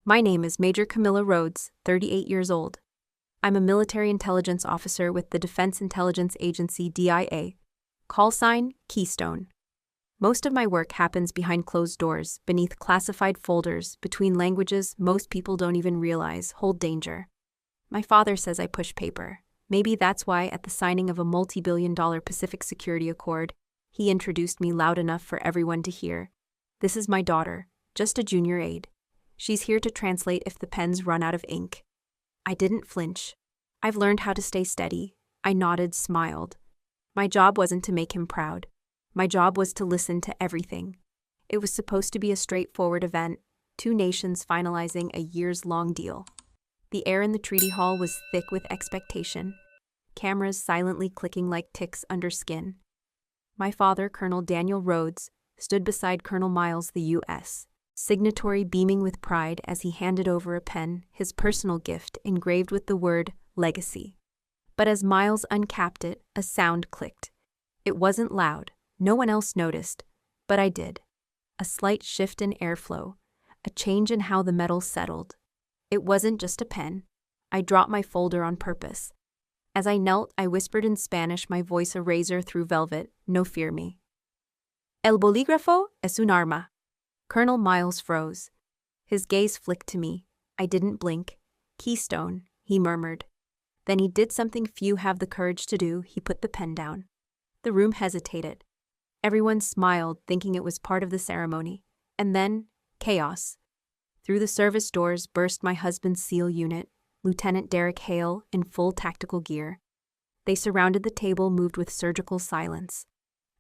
My name is Major Camilla Rhodes, 38 years old. I'm a military intelligence officer with the Defense Intelligence Agency DIA. Call sign, Keystone. Most of my work happens behind closed doors, beneath classified folders, between languages most people don't even realize hold danger. My father says I push paper. Maybe that's why at the signing of a multi-billion-dollar Pacific Security Accord, he introduced me loud enough for everyone to hear. This is my daughter, just a junior aide. She's here to translate if the pens run out of ink. I didn't flinch. I've learned how to stay steady. I nodded, smiled. My job wasn't to make him proud. My job was to listen to everything. It was supposed to be a straightforward event, two nations finalizing a years-long deal. The air in the treaty hall was thick with expectation, cameras silently clicking like ticks under skin. My father, Colonel Daniel Rhodes, stood beside Colonel Miles, the U.S. signatory, beaming with pride as he handed over a pen, his personal gift engraved with the word legacy. But as Miles uncapped it, a sound clicked. It wasn't loud. No one else noticed, but I did. A slight shift in airflow, a change in how the metal settled. It wasn't just a pen. I dropped my folder on purpose. As I knelt, I whispered in Spanish, my voice a razor through velvet, no fear me. El bolígrafo es un arma. Colonel Miles froze. His gaze flicked to me. I didn't blink. Keystone, he murmured. Then he did something few have the courage to do. He put the pen down. The room hesitated. Everyone smiled, thinking it was part of the ceremony. And then, chaos. Through the service doors burst my husband's SEAL unit, Lieutenant Derek Hale, in full tactical gear. They surrounded the table, moved with surgical silence.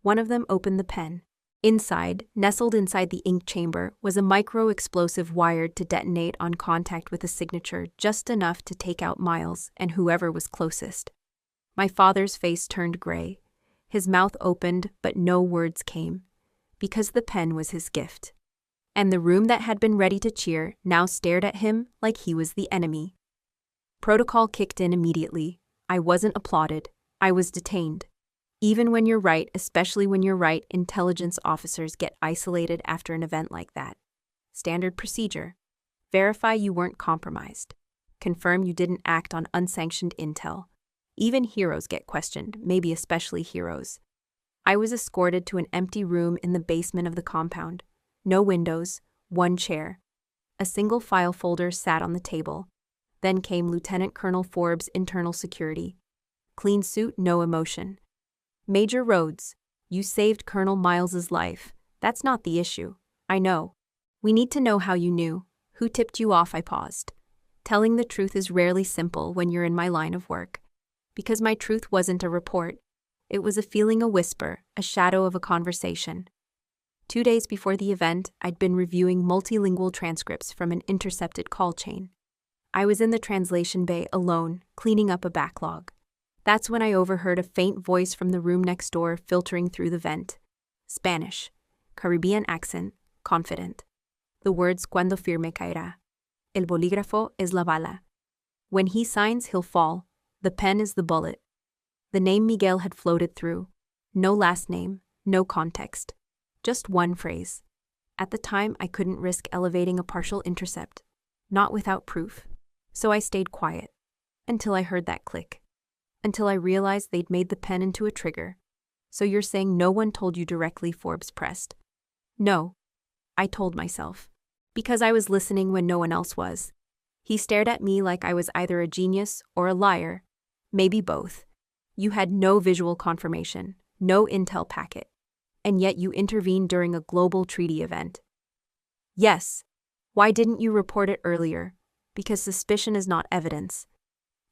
One of them opened the pen. Inside, nestled inside the ink chamber, was a micro-explosive wired to detonate on contact with a signature, just enough to take out Miles and whoever was closest. My father's face turned gray. His mouth opened, but no words came, because the pen was his gift. And the room that had been ready to cheer now stared at him like he was the enemy. Protocol kicked in immediately. I wasn't applauded. I was detained. Even when you're right, especially when you're right, intelligence officers get isolated after an event like that. Standard procedure. Verify you weren't compromised. Confirm you didn't act on unsanctioned intel. Even heroes get questioned, maybe especially heroes. I was escorted to an empty room in the basement of the compound. No windows, one chair. A single file folder sat on the table. Then came Lieutenant Colonel Forbes, Internal Security. Clean suit, no emotion. Major Rhodes, you saved Colonel Miles's life. That's not the issue. I know. We need to know how you knew. Who tipped you off? I paused. Telling the truth is rarely simple when you're in my line of work. Because my truth wasn't a report. It was a feeling, a whisper, a shadow of a conversation. 2 days before the event, I'd been reviewing multilingual transcripts from an intercepted call chain. I was in the translation bay alone, cleaning up a backlog. That's when I overheard a faint voice from the room next door filtering through the vent. Spanish, Caribbean accent, confident. The words "Cuando firme caerá. El bolígrafo es la bala. When he signs, he'll fall. The pen is the bullet." The name Miguel had floated through. No last name, no context. Just one phrase. At the time, I couldn't risk elevating a partial intercept. Not without proof. So I stayed quiet. Until I heard that click. Until I realized they'd made the pen into a trigger. "So you're saying no one told you directly?" Forbes pressed. "No," I told myself. Because I was listening when no one else was. He stared at me like I was either a genius or a liar. Maybe both. You had no visual confirmation, no intel packet. And yet you intervened during a global treaty event. Yes. Why didn't you report it earlier? Because suspicion is not evidence.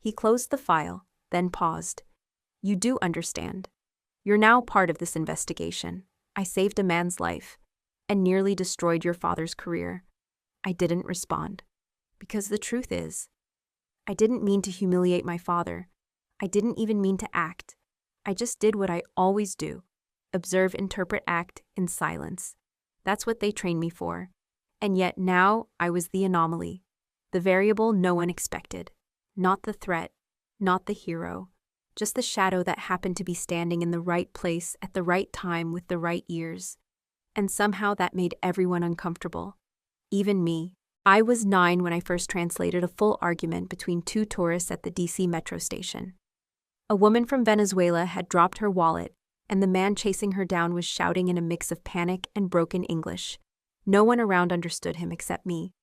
He closed the file, then paused. You do understand. You're now part of this investigation. I saved a man's life and nearly destroyed your father's career. I didn't respond. Because the truth is, I didn't mean to humiliate my father. I didn't even mean to act. I just did what I always do. Observe, interpret, act in silence. That's what they trained me for. And yet now I was the anomaly. The variable no one expected. Not the threat. Not the hero, just the shadow that happened to be standing in the right place at the right time with the right ears. And somehow that made everyone uncomfortable. Even me. I was 9 when I first translated a full argument between two tourists at the DC metro station. A woman from Venezuela had dropped her wallet, and the man chasing her down was shouting in a mix of panic and broken English. No one around understood him except me.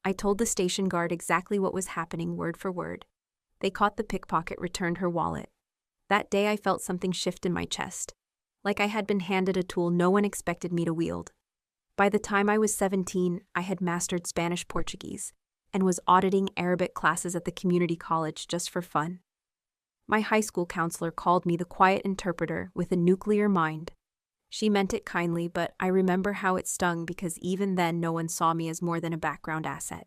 I told the station guard exactly what was happening word for word. They caught the pickpocket, returned her wallet. That day I felt something shift in my chest, like I had been handed a tool no one expected me to wield. By the time I was 17, I had mastered Spanish-Portuguese and was auditing Arabic classes at the community college just for fun. My high school counselor called me the quiet interpreter with a nuclear mind. She meant it kindly, but I remember how it stung because even then no one saw me as more than a background asset.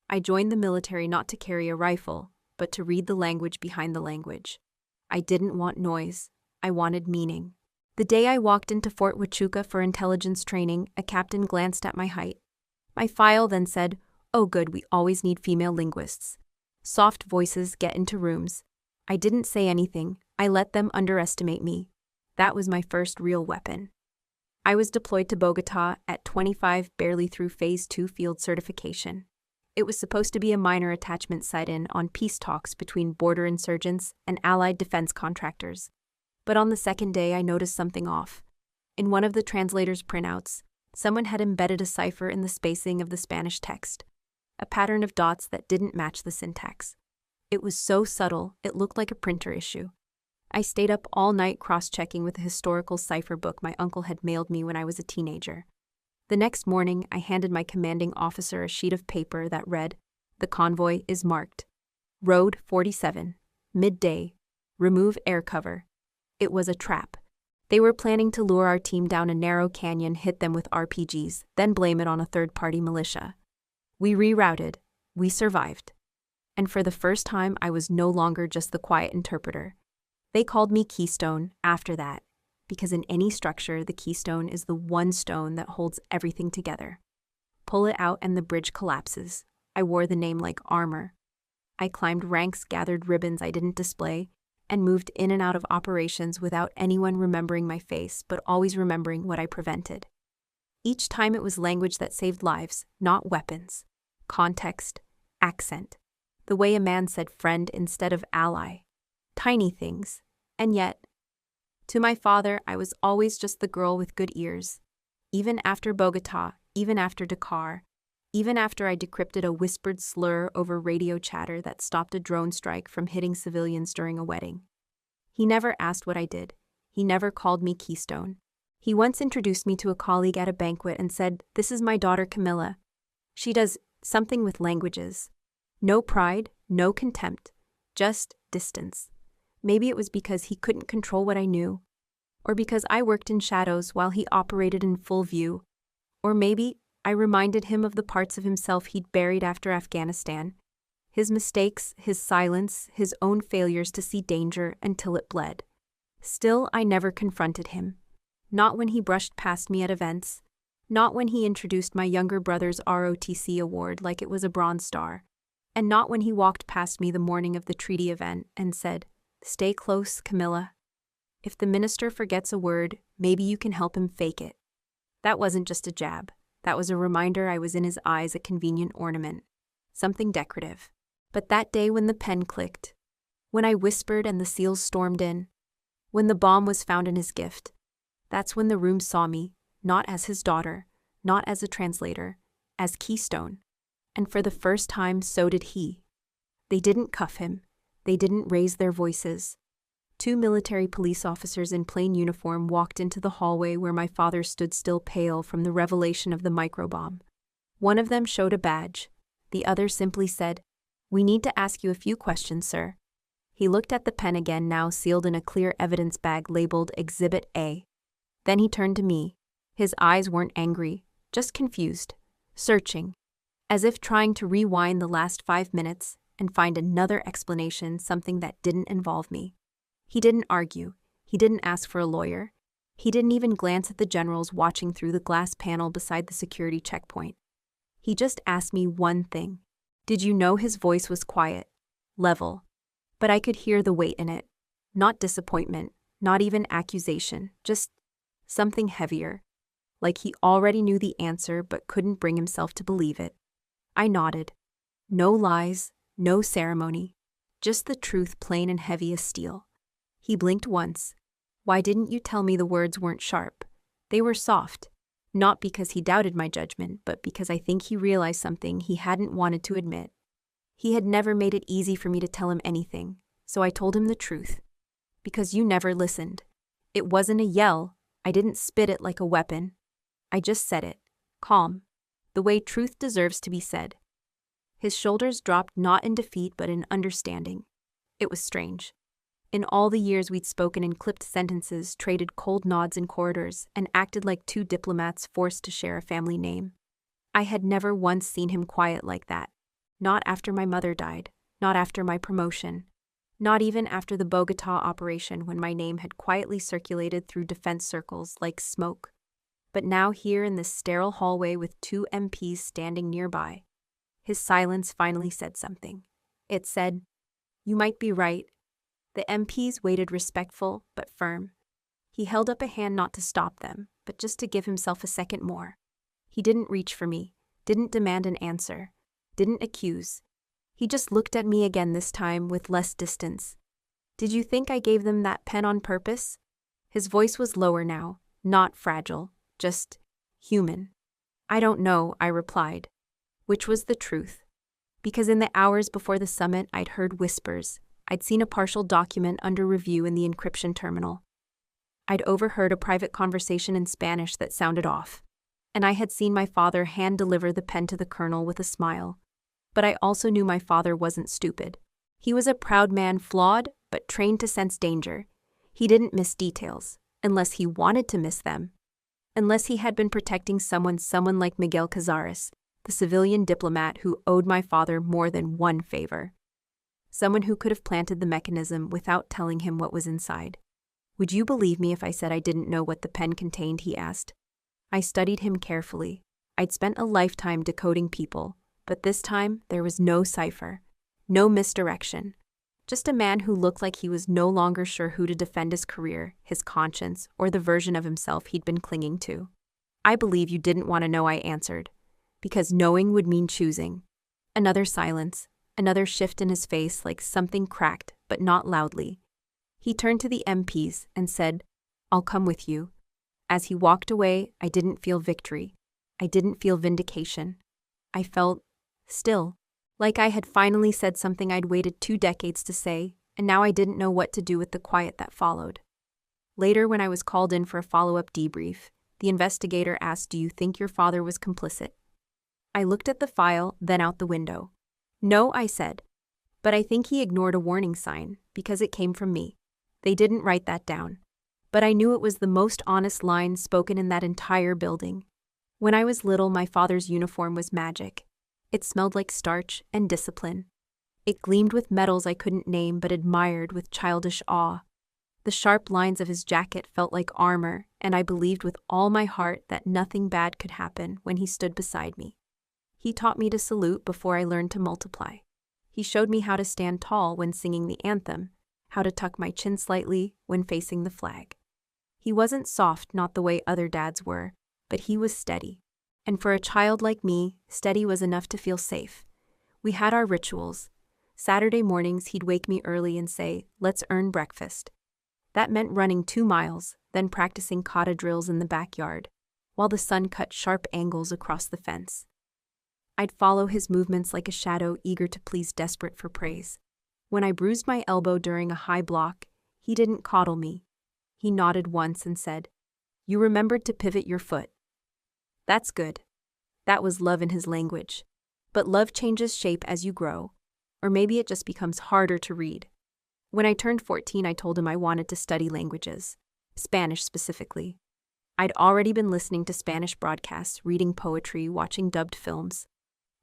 I joined the military not to carry a rifle, but to read the language behind the language. I didn't want noise. I wanted meaning. The day I walked into Fort Huachuca for intelligence training, a captain glanced at my height. My file then said, "Oh good, we always need female linguists." Soft voices get into rooms. I didn't say anything. I let them underestimate me. That was my first real weapon. I was deployed to Bogota at 25, barely through Phase 2 field certification. It was supposed to be a minor attachment sit-in on peace talks between border insurgents and allied defense contractors. But on the second day, I noticed something off. In one of the translator's printouts, someone had embedded a cipher in the spacing of the Spanish text, a pattern of dots that didn't match the syntax. It was so subtle, it looked like a printer issue. I stayed up all night cross-checking with a historical cipher book my uncle had mailed me when I was a teenager. The next morning, I handed my commanding officer a sheet of paper that read, "The convoy is marked. Road 47, midday. Remove air cover." It was a trap. They were planning to lure our team down a narrow canyon, hit them with RPGs, then blame it on a third-party militia. We rerouted. We survived. And for the first time, I was no longer just the quiet interpreter. They called me Keystone after that, because in any structure, the keystone is the one stone that holds everything together. Pull it out and the bridge collapses. I wore the name like armor. I climbed ranks, gathered ribbons I didn't display, and moved in and out of operations without anyone remembering my face, but always remembering what I prevented. Each time it was language that saved lives, not weapons. Context, accent. The way a man said friend instead of ally. Tiny things. And yet, to my father, I was always just the girl with good ears. Even after Bogota, even after Dakar, even after I decrypted a whispered slur over radio chatter that stopped a drone strike from hitting civilians during a wedding. He never asked what I did. He never called me Keystone. He once introduced me to a colleague at a banquet and said, "This is my daughter Camilla. She does something with languages." No pride, no contempt, just distance. Maybe it was because he couldn't control what I knew, or because I worked in shadows while he operated in full view, or maybe I reminded him of the parts of himself he'd buried after Afghanistan, his mistakes, his silence, his own failures to see danger until it bled. Still, I never confronted him. Not when he brushed past me at events, not when he introduced my younger brother's ROTC award like it was a Bronze Star, and not when he walked past me the morning of the treaty event and said, "Stay close, Camilla. If the minister forgets a word, maybe you can help him fake it." That wasn't just a jab. That was a reminder I was in his eyes, a convenient ornament, something decorative. But that day when the pen clicked, when I whispered and the SEALs stormed in, when the bomb was found in his gift, that's when the room saw me, not as his daughter, not as a translator, as Keystone. And for the first time, so did he. They didn't cuff him. They didn't raise their voices. 2 military police officers in plain uniform walked into the hallway where my father stood still, pale from the revelation of the microbomb. One of them showed a badge. The other simply said, "We need to ask you a few questions, sir." He looked at the pen again, now sealed in a clear evidence bag labeled Exhibit A. Then he turned to me. His eyes weren't angry, just confused, searching, as if trying to rewind the last 5 minutes and find another explanation, something that didn't involve me. He didn't argue. He didn't ask for a lawyer. He didn't even glance at the generals watching through the glass panel beside the security checkpoint. He just asked me one thing. Did you know? His voice was quiet, level, but I could hear the weight in it. Not disappointment, not even accusation, just something heavier, like he already knew the answer but couldn't bring himself to believe it. I nodded. No lies, no ceremony. Just the truth plain and heavy as steel. He blinked once. Why didn't you tell me the words weren't sharp? They were soft. Not because he doubted my judgment, but because I think he realized something he hadn't wanted to admit. He had never made it easy for me to tell him anything, so I told him the truth. Because you never listened. It wasn't a yell. I didn't spit it like a weapon. I just said it, calm, the way truth deserves to be said. His shoulders dropped not in defeat but in understanding. It was strange. In all the years we'd spoken in clipped sentences, traded cold nods in corridors, and acted like two diplomats forced to share a family name, I had never once seen him quiet like that. Not after my mother died, not after my promotion, not even after the Bogota operation when my name had quietly circulated through defense circles like smoke. But now here in this sterile hallway with 2 MPs standing nearby, his silence finally said something. It said, "You might be right." The MPs waited respectful but firm. He held up a hand not to stop them, but just to give himself a second more. He didn't reach for me, didn't demand an answer, didn't accuse. He just looked at me again, this time with less distance. "Did you think I gave them that pen on purpose?" His voice was lower now, not fragile, just human. "I don't know," I replied, which was the truth. Because in the hours before the summit, I'd heard whispers. I'd seen a partial document under review in the encryption terminal. I'd overheard a private conversation in Spanish that sounded off. And I had seen my father hand-deliver the pen to the colonel with a smile. But I also knew my father wasn't stupid. He was a proud man, flawed, but trained to sense danger. He didn't miss details, unless he wanted to miss them. Unless he had been protecting someone like Miguel Cazares, the civilian diplomat who owed my father more than one favor. Someone who could have planted the mechanism without telling him what was inside. "Would you believe me if I said I didn't know what the pen contained?" he asked. I studied him carefully. I'd spent a lifetime decoding people, but this time there was no cipher, no misdirection. Just a man who looked like he was no longer sure who to defend his career, his conscience, or the version of himself he'd been clinging to. "I believe you didn't want to know," I answered, because knowing would mean choosing. Another silence. Another shift in his face, like something cracked, but not loudly. He turned to the MPs and said, "I'll come with you." As he walked away, I didn't feel victory. I didn't feel vindication. I felt still, like I had finally said something I'd waited 2 decades to say, and now I didn't know what to do with the quiet that followed. Later, when I was called in for a follow-up debrief, the investigator asked, "Do you think your father was complicit?" I looked at the file, then out the window. "No," I said, "but I think he ignored a warning sign because it came from me." They didn't write that down, but I knew it was the most honest line spoken in that entire building. When I was little, my father's uniform was magic. It smelled like starch and discipline. It gleamed with metals I couldn't name but admired with childish awe. The sharp lines of his jacket felt like armor, and I believed with all my heart that nothing bad could happen when he stood beside me. He taught me to salute before I learned to multiply. He showed me how to stand tall when singing the anthem, how to tuck my chin slightly when facing the flag. He wasn't soft, not the way other dads were, but he was steady. And for a child like me, steady was enough to feel safe. We had our rituals. Saturday mornings, he'd wake me early and say, "Let's earn breakfast." That meant running 2 miles, then practicing kata drills in the backyard, while the sun cut sharp angles across the fence. I'd follow his movements like a shadow, eager to please, desperate for praise. When I bruised my elbow during a high block, he didn't coddle me. He nodded once and said, "You remembered to pivot your foot." That's good. That was love in his language. But love changes shape as you grow, or maybe it just becomes harder to read. When I turned 14, I told him I wanted to study languages, Spanish specifically. I'd already been listening to Spanish broadcasts, reading poetry, watching dubbed films.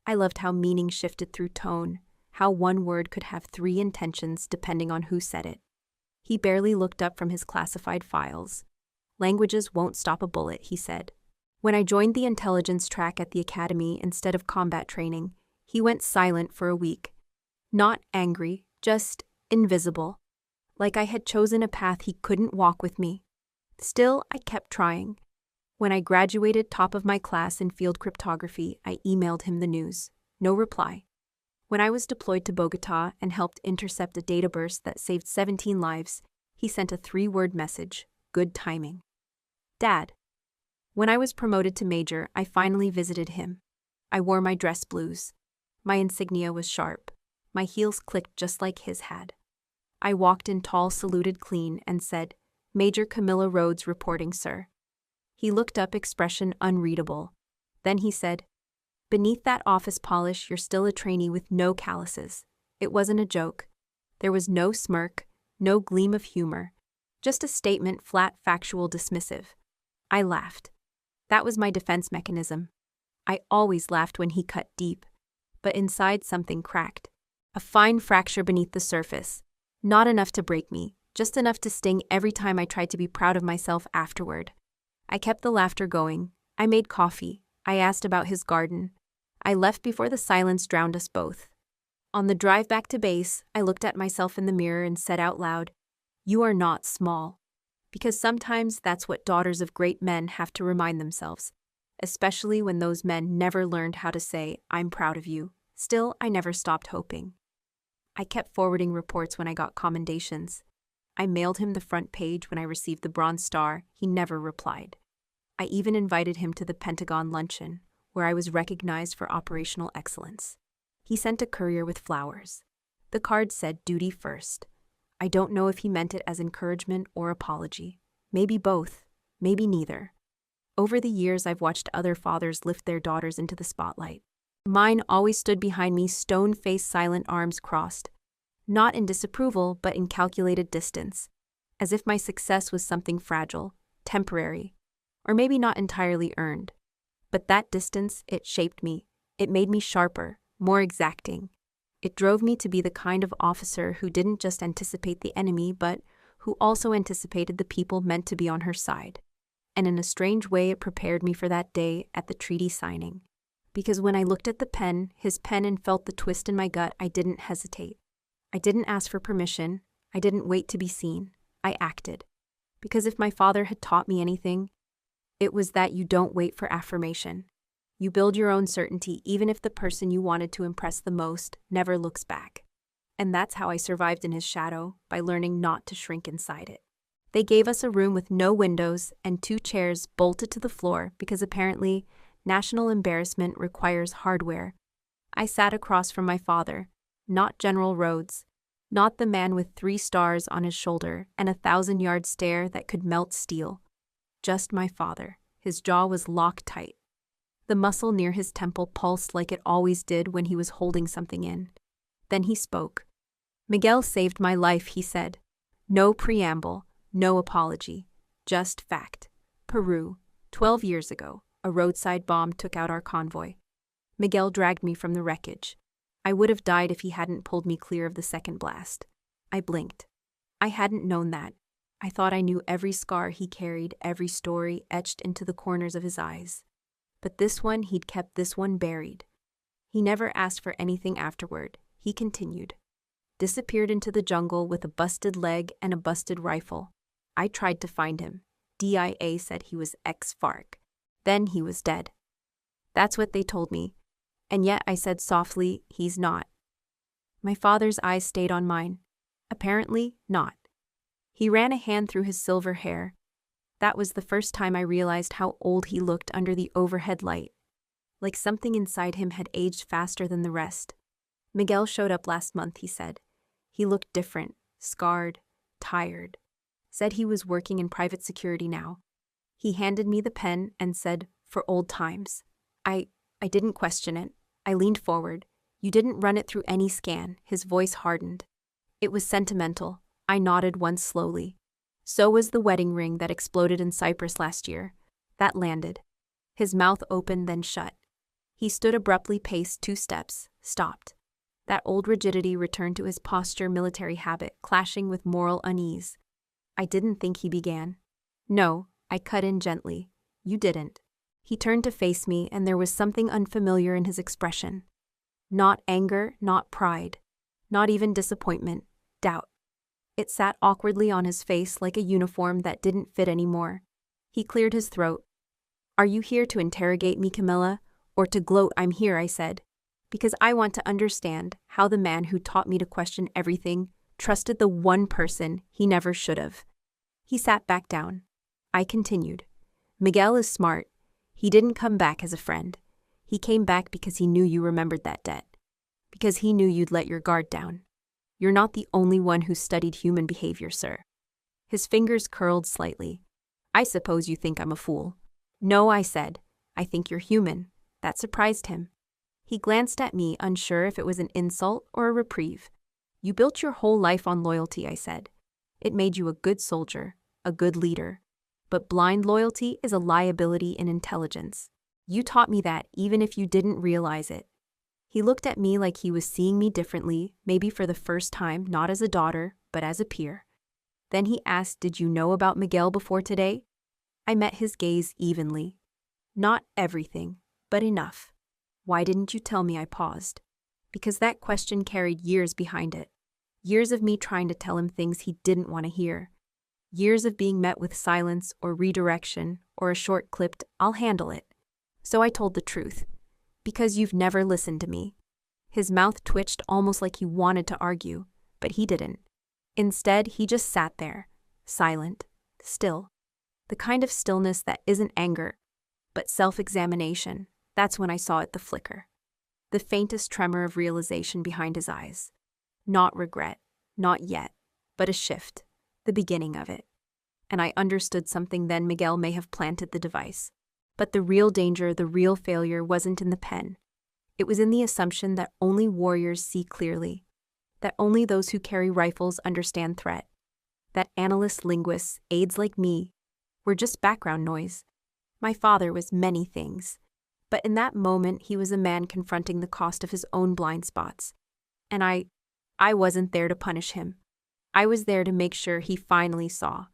I loved how meaning shifted through tone, how one word could have 3 intentions depending on who said it. He barely looked up from his classified files. "Languages won't stop a bullet," he said. When I joined the intelligence track at the academy instead of combat training, he went silent for a week. Not angry, just invisible. Like I had chosen a path he couldn't walk with me. Still, I kept trying. When I graduated top of my class in field cryptography, I emailed him the news. No reply. When I was deployed to Bogota and helped intercept a data burst that saved 17 lives, he sent a 3-word message: good timing. Dad. When I was promoted to major, I finally visited him. I wore my dress blues. My insignia was sharp. My heels clicked just like his had. I walked in tall, saluted clean, and said, "Major Camilla Rhodes reporting, sir." He looked up, expression unreadable. Then he said, "Beneath that office polish, you're still a trainee with no calluses." It wasn't a joke. There was no smirk, no gleam of humor. Just a statement, flat, factual, dismissive. I laughed. That was my defense mechanism. I always laughed when he cut deep. But inside something cracked. A fine fracture beneath the surface. Not enough to break me, just enough to sting every time I tried to be proud of myself afterward. I kept the laughter going. I made coffee. I asked about his garden. I left before the silence drowned us both. On the drive back to base, I looked at myself in the mirror and said out loud, "You are not small." Because sometimes that's what daughters of great men have to remind themselves, especially when those men never learned how to say, "I'm proud of you." Still, I never stopped hoping. I kept forwarding reports when I got commendations. I mailed him the front page when I received the Bronze Star. He never replied. I even invited him to the Pentagon luncheon, where I was recognized for operational excellence. He sent a courier with flowers. The card said, "Duty first." I don't know if he meant it as encouragement or apology. Maybe both, maybe neither. Over the years, I've watched other fathers lift their daughters into the spotlight. Mine always stood behind me, stone-faced, silent, arms crossed. Not in disapproval, but in calculated distance. As if my success was something fragile, temporary, or maybe not entirely earned. But that distance, it shaped me. It made me sharper, more exacting. It drove me to be the kind of officer who didn't just anticipate the enemy, but who also anticipated the people meant to be on her side. And in a strange way, it prepared me for that day at the treaty signing. Because when I looked at the pen, his pen, and felt the twist in my gut, I didn't hesitate. I didn't ask for permission. I didn't wait to be seen. I acted. Because if my father had taught me anything, it was that you don't wait for affirmation. You build your own certainty, even if the person you wanted to impress the most never looks back. And that's how I survived in his shadow, by learning not to shrink inside it. They gave us a room with no windows and 2 chairs bolted to the floor because apparently national embarrassment requires hardware. I sat across from my father, not General Rhodes, not the man with 3 stars on his shoulder and a 1,000-yard stare that could melt steel. Just my father. His jaw was locked tight. The muscle near his temple pulsed like it always did when he was holding something in. Then he spoke. "Miguel saved my life," he said. No preamble, no apology, just fact. Peru, 12 years ago, a roadside bomb took out our convoy. Miguel dragged me from the wreckage. I would have died if he hadn't pulled me clear of the second blast. I blinked. I hadn't known that. I thought I knew every scar he carried, every story etched into the corners of his eyes. But this one, he'd kept this one buried. He never asked for anything afterward. He continued. Disappeared into the jungle with a busted leg and a busted rifle. I tried to find him. DIA said he was ex-FARC. Then he was dead. That's what they told me. And yet I said softly, "He's not." My father's eyes stayed on mine. Apparently not. He ran a hand through his silver hair. That was the first time I realized how old he looked under the overhead light. Like something inside him had aged faster than the rest. "Miguel showed up last month," he said. He looked different, scarred, tired. Said he was working in private security now. He handed me the pen and said, "For old times." I didn't question it. I leaned forward. "You didn't run it through any scan." His voice hardened. It was sentimental. I nodded once slowly. So was the wedding ring that exploded in Cyprus last year. That landed. His mouth opened, then shut. He stood abruptly, paced 2 steps, stopped. That old rigidity returned to his posture, military habit, clashing with moral unease. I didn't think he began. "No," I cut in gently. "You didn't." He turned to face me, and there was something unfamiliar in his expression. Not anger, not pride, not even disappointment, doubt. It sat awkwardly on his face like a uniform that didn't fit anymore. He cleared his throat. "Are you here to interrogate me, Camilla, or to gloat?" "I'm here," I said. Because I want to understand how the man who taught me to question everything trusted the one person he never should have. He sat back down. I continued. Miguel is smart. He didn't come back as a friend. He came back because he knew you remembered that debt. Because he knew you'd let your guard down. You're not the only one who studied human behavior, sir. His fingers curled slightly. I suppose you think I'm a fool. No, I said. I think you're human. That surprised him. He glanced at me, unsure if it was an insult or a reprieve. You built your whole life on loyalty, I said. It made you a good soldier, a good leader. But blind loyalty is a liability in intelligence. You taught me that even if you didn't realize it. He looked at me like he was seeing me differently, maybe for the first time, not as a daughter, but as a peer. Then he asked, did you know about Miguel before today? I met his gaze evenly. Not everything, but enough. Why didn't you tell me? I paused. Because that question carried years behind it. Years of me trying to tell him things he didn't want to hear. Years of being met with silence or redirection or a short clipped, I'll handle it. So I told the truth. Because you've never listened to me. His mouth twitched almost like he wanted to argue, but he didn't. Instead, he just sat there, silent, still. The kind of stillness that isn't anger, but self-examination. That's when I saw it, the flicker. The faintest tremor of realization behind his eyes. Not regret, not yet, but a shift, the beginning of it. And I understood something then. Miguel may have planted the device. But the real danger, the real failure wasn't in the pen. It was in the assumption that only warriors see clearly, that only those who carry rifles understand threat, that analysts, linguists, aides like me were just background noise. My father was many things, but in that moment he was a man confronting the cost of his own blind spots. And I wasn't there to punish him. I was there to make sure he finally saw.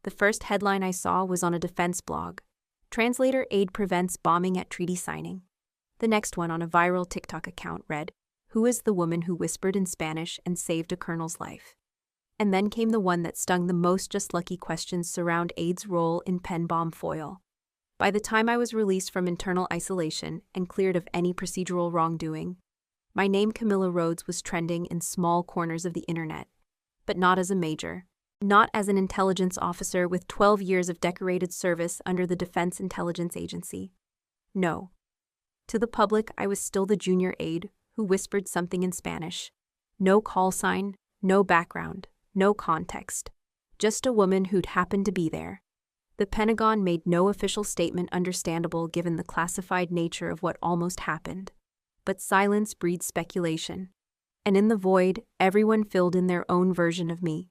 The first headline I saw was on a defense blog. Translator Aide prevents bombing at treaty signing. The next one on a viral TikTok account read, who is the woman who whispered in Spanish and saved a colonel's life? And then came the one that stung the most. Just lucky questions surround Aide's role in pen bomb foil. By the time I was released from internal isolation and cleared of any procedural wrongdoing, my name Camilla Rhodes was trending in small corners of the internet, but not as a major. Not as an intelligence officer with 12 years of decorated service under the Defense Intelligence Agency. No. To the public, I was still the junior aide who whispered something in Spanish. No call sign, no background, no context. Just a woman who'd happened to be there. The Pentagon made no official statement understandable given the classified nature of what almost happened. But silence breeds speculation. And in the void, everyone filled in their own version of me.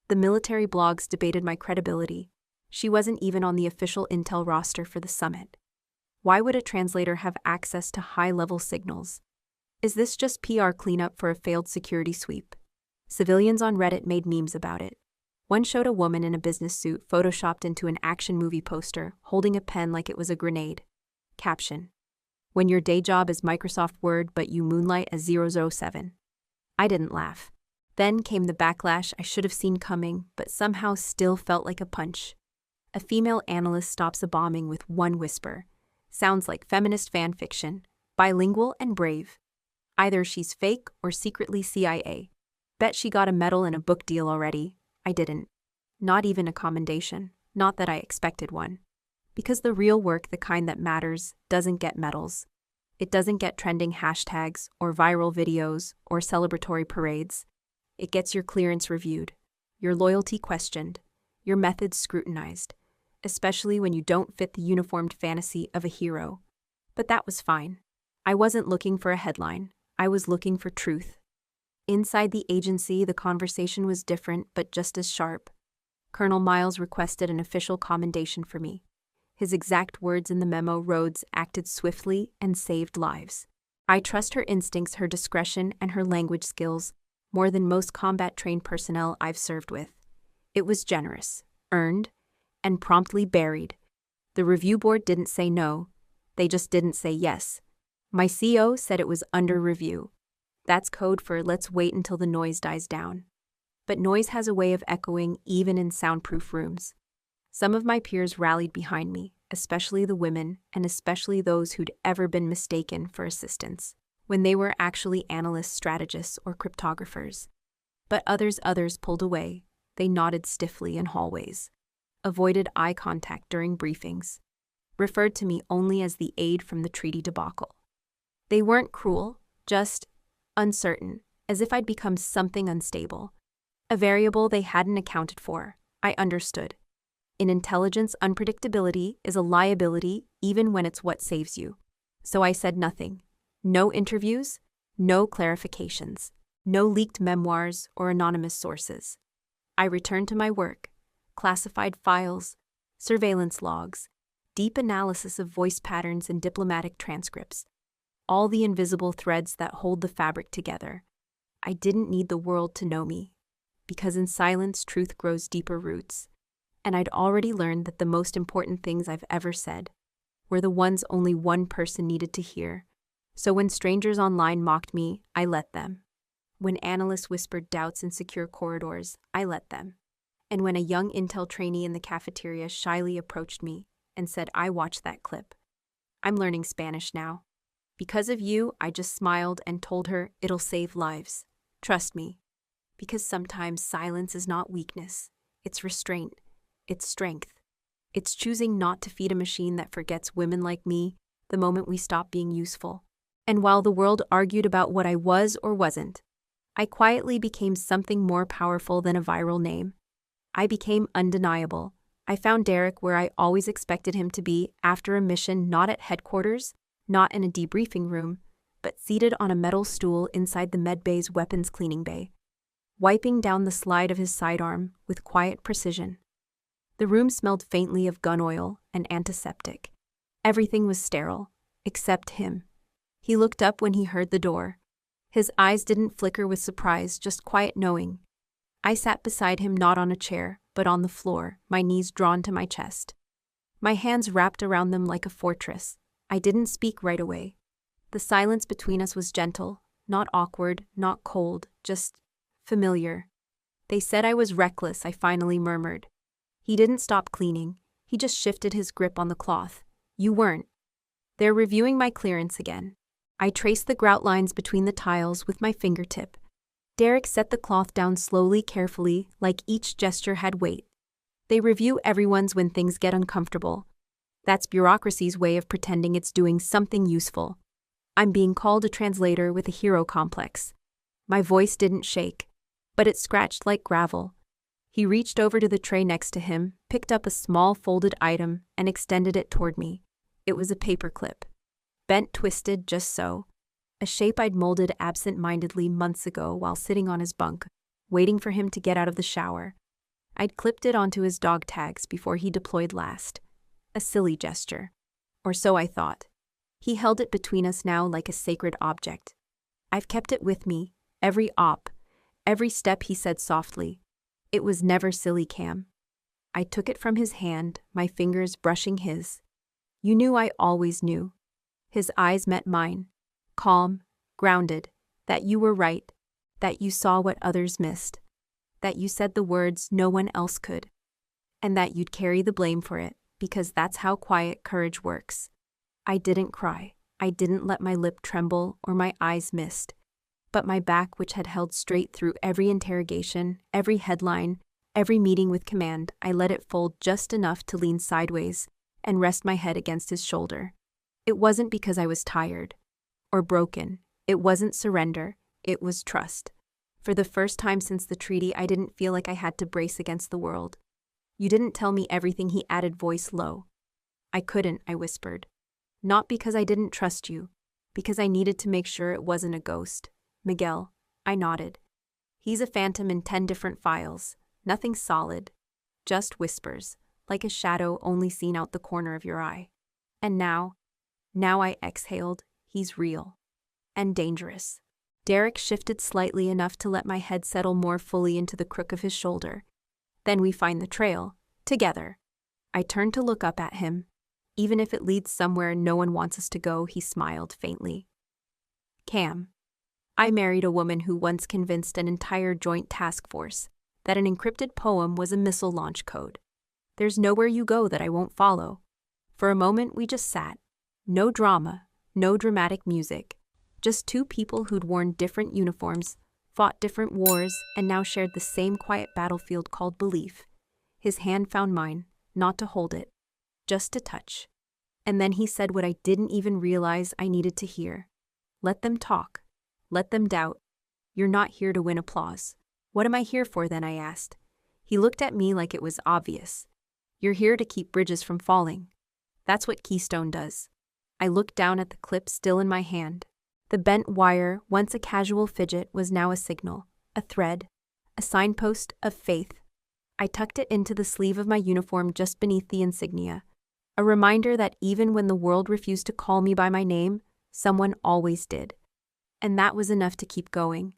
The military blogs debated my credibility. She wasn't even on the official intel roster for the summit. Why would a translator have access to high-level signals? Is this just PR cleanup for a failed security sweep? Civilians on Reddit made memes about it. One showed a woman in a business suit photoshopped into an action movie poster, holding a pen like it was a grenade. Caption: when your day job is Microsoft Word but you moonlight as 007. I didn't laugh. Then came the backlash I should have seen coming, but somehow still felt like a punch. A female analyst stops a bombing with one whisper. Sounds like feminist fan fiction, bilingual and brave. Either she's fake or secretly CIA. Bet she got a medal and a book deal already. I didn't. Not even a commendation. Not that I expected one. Because the real work, the kind that matters, doesn't get medals. It doesn't get trending hashtags or viral videos or celebratory parades. It gets your clearance reviewed, your loyalty questioned, your methods scrutinized, especially when you don't fit the uniformed fantasy of a hero. But that was fine. I wasn't looking for a headline. I was looking for truth. Inside the agency, the conversation was different, but just as sharp. Colonel Miles requested an official commendation for me. His exact words in the memo: Rhodes acted swiftly and saved lives. I trust her instincts, her discretion, and her language skills more than most combat-trained personnel I've served with. It was generous, earned, and promptly buried. The review board didn't say no. They just didn't say yes. My CO said it was under review. That's code for let's wait until the noise dies down. But noise has a way of echoing even in soundproof rooms. Some of my peers rallied behind me, especially the women, and especially those who'd ever been mistaken for assistants. when they were actually analysts, strategists, or cryptographers. But others pulled away. They nodded stiffly in hallways, avoided eye contact during briefings, referred to me only as the aide from the treaty debacle. They weren't cruel, just uncertain, as if I'd become something unstable. A variable they hadn't accounted for. I understood. In intelligence, unpredictability is a liability even when it's what saves you. So I said nothing. No interviews, no clarifications, no leaked memoirs or anonymous sources. I returned to my work, classified files, surveillance logs, deep analysis of voice patterns and diplomatic transcripts, all the invisible threads that hold the fabric together. I didn't need the world to know me, because in silence truth grows deeper roots, and I'd already learned that the most important things I've ever said were the ones only one person needed to hear. So when strangers online mocked me, I let them. When analysts whispered doubts in secure corridors, I let them. And when a young intel trainee in the cafeteria shyly approached me and said, "I watched that clip. I'm learning Spanish now. Because of you," I just smiled and told her, "It'll save lives. Trust me." Because sometimes silence is not weakness. It's restraint. It's strength. It's choosing not to feed a machine that forgets women like me the moment we stop being useful. And while the world argued about what I was or wasn't, I quietly became something more powerful than a viral name. I became undeniable. I found Derek where I always expected him to be after a mission, not at headquarters, not in a debriefing room, but seated on a metal stool inside the medbay's weapons cleaning bay, wiping down the slide of his sidearm with quiet precision. The room smelled faintly of gun oil and antiseptic. Everything was sterile, except him. He looked up when he heard the door. His eyes didn't flicker with surprise, just quiet knowing. I sat beside him, not on a chair, but on the floor, my knees drawn to my chest. My hands wrapped around them like a fortress. I didn't speak right away. The silence between us was gentle, not awkward, not cold, just familiar. "They said I was reckless," I finally murmured. He didn't stop cleaning. He just shifted his grip on the cloth. "You weren't." "They're reviewing my clearance again." I traced the grout lines between the tiles with my fingertip. Derek set the cloth down slowly, carefully, like each gesture had weight. "They review everyone's when things get uncomfortable. That's bureaucracy's way of pretending it's doing something useful. I'm being called a translator with a hero complex." My voice didn't shake, but it scratched like gravel. He reached over to the tray next to him, picked up a small folded item, and extended it toward me. It was a paperclip. Bent, twisted, just so. A shape I'd molded absent-mindedly months ago while sitting on his bunk, waiting for him to get out of the shower. I'd clipped it onto his dog tags before he deployed last. A silly gesture. Or so I thought. He held it between us now like a sacred object. "I've kept it with me, every op, every step," he said softly. "It was never silly, Cam." I took it from his hand, my fingers brushing his. "You knew I always knew." His eyes met mine, calm, grounded, "that you were right, that you saw what others missed, that you said the words no one else could, and that you'd carry the blame for it, because that's how quiet courage works." I didn't cry. I didn't let my lip tremble or my eyes mist. But my back, which had held straight through every interrogation, every headline, every meeting with command, I let it fold just enough to lean sideways and rest my head against his shoulder. It wasn't because I was tired or broken. It wasn't surrender. It was trust. For the first time since the treaty, I didn't feel like I had to brace against the world. "You didn't tell me everything," he added, voice low. "I couldn't," I whispered. "Not because I didn't trust you, because I needed to make sure it wasn't a ghost." "Miguel," I nodded. "He's a phantom in 10 different files. Nothing solid. Just whispers, like a shadow only seen out the corner of your eye. And now I exhaled, he's real. And dangerous." Derek shifted slightly enough to let my head settle more fully into the crook of his shoulder. "Then we find the trail, together." I turned to look up at him. "Even if it leads somewhere no one wants us to go," he smiled faintly. "Cam, I married a woman who once convinced an entire joint task force that an encrypted poem was a missile launch code. There's nowhere you go that I won't follow." For a moment we just sat. No drama, no dramatic music, Just two people who'd worn different uniforms, fought different wars, and now shared the same quiet battlefield called belief. His hand found mine, not to hold it, just to touch. And then he said what I didn't even realize I needed to hear. Let them talk. Let them doubt. You're not here to win applause. What am I here for then, I asked. He looked at me like it was obvious. You're here to keep bridges from falling. That's what Keystone does. I looked down at the clip still in my hand. The bent wire, once a casual fidget, was now a signal, a thread, a signpost of faith. I tucked it into the sleeve of my uniform just beneath the insignia, a reminder that even when the world refused to call me by my name, someone always did. And that was enough to keep going.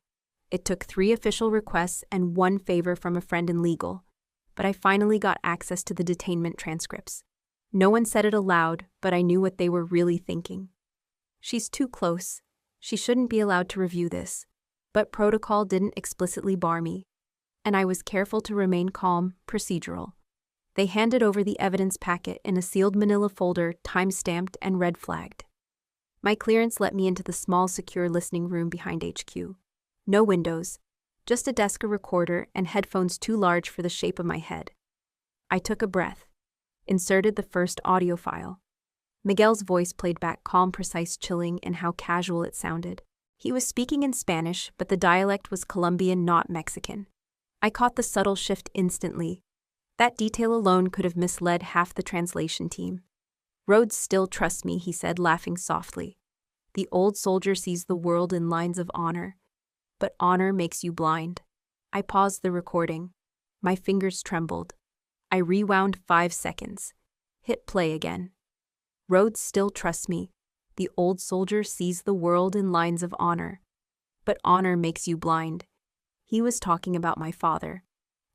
It took 3 official requests and 1 favor from a friend in legal, but I finally got access to the detainment transcripts. No one said it aloud, but I knew what they were really thinking. She's too close. She shouldn't be allowed to review this. But protocol didn't explicitly bar me, and I was careful to remain calm, procedural. They handed over the evidence packet in a sealed manila folder, time-stamped and red-flagged. My clearance let me into the small, secure listening room behind HQ. No windows, just a desk, a recorder, and headphones too large for the shape of my head. I took a breath, inserted the first audio file. Miguel's voice played back, calm, precise, chilling in how casual it sounded. He was speaking in Spanish, but the dialect was Colombian, not Mexican. I caught the subtle shift instantly. That detail alone could have misled half the translation team. Rhodes still trusts me, he said, laughing softly. The old soldier sees the world in lines of honor, but honor makes you blind. I paused the recording. My fingers trembled. I rewound 5 seconds. Hit play again. Rhodes still trusts me. The old soldier sees the world in lines of honor, but honor makes you blind. He was talking about my father.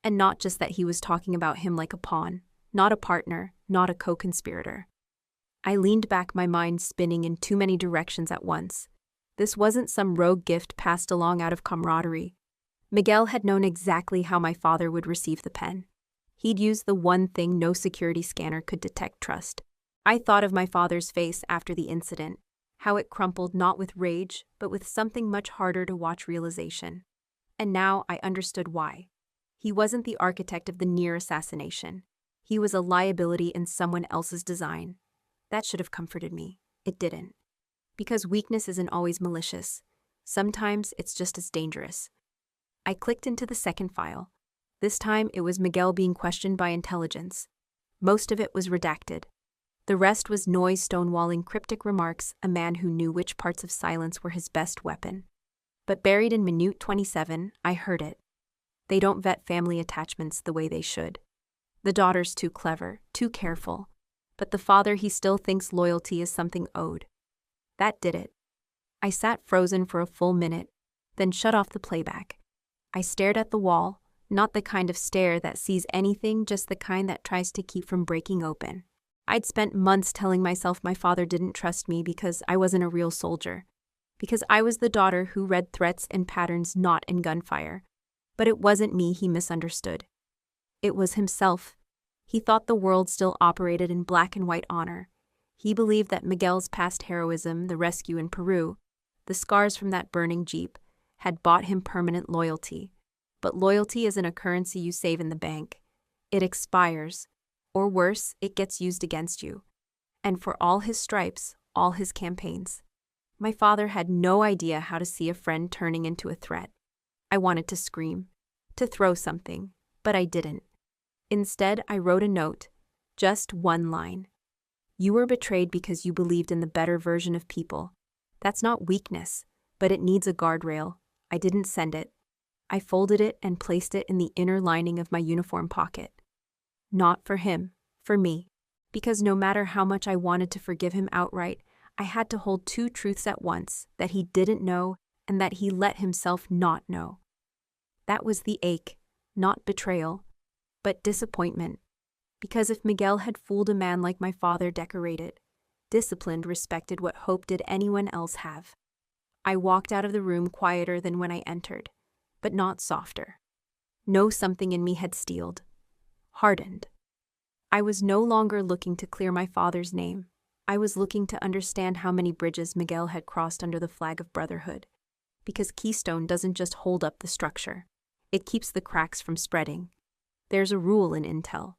And not just that, he was talking about him like a pawn, not a partner, not a co-conspirator. I leaned back, my mind spinning in too many directions at once. This wasn't some rogue gift passed along out of camaraderie. Miguel had known exactly how my father would receive the pen. He'd used the one thing no security scanner could detect: trust. I thought of my father's face after the incident, how it crumpled not with rage, but with something much harder to watch: realization. And now I understood why. He wasn't the architect of the near assassination. He was a liability in someone else's design. That should have comforted me. It didn't. Because weakness isn't always malicious. Sometimes it's just as dangerous. I clicked into the second file. This time it was Miguel being questioned by intelligence. Most of it was redacted. The rest was noise, stonewalling, cryptic remarks, a man who knew which parts of silence were his best weapon. But buried in minute 27, I heard it. They don't vet family attachments the way they should. The daughter's too clever, too careful. But the father, he still thinks loyalty is something owed. That did it. I sat frozen for a full minute, then shut off the playback. I stared at the wall, not the kind of stare that sees anything, just the kind that tries to keep from breaking open. I'd spent months telling myself my father didn't trust me because I wasn't a real soldier, because I was the daughter who read threats and patterns not in gunfire. But it wasn't me he misunderstood. It was himself. He thought the world still operated in black and white honor. He believed that Miguel's past heroism, the rescue in Peru, the scars from that burning Jeep, had bought him permanent loyalty. But loyalty isn't a currency you save in the bank. It expires. Or worse, it gets used against you. And for all his stripes, all his campaigns, my father had no idea how to see a friend turning into a threat. I wanted to scream, to throw something, but I didn't. Instead, I wrote a note, just one line. You were betrayed because you believed in the better version of people. That's not weakness, but it needs a guardrail. I didn't send it. I folded it and placed it in the inner lining of my uniform pocket. Not for him, for me. Because no matter how much I wanted to forgive him outright, I had to hold 2 truths at once: that he didn't know and that he let himself not know. That was the ache, not betrayal, but disappointment. Because if Miguel had fooled a man like my father, decorated, disciplined, respected, what hope did anyone else have? I walked out of the room quieter than when I entered, but not softer. No, something in me had steeled, hardened. I was no longer looking to clear my father's name. I was looking to understand how many bridges Miguel had crossed under the flag of brotherhood. Because Keystone doesn't just hold up the structure, it keeps the cracks from spreading. There's a rule in intel.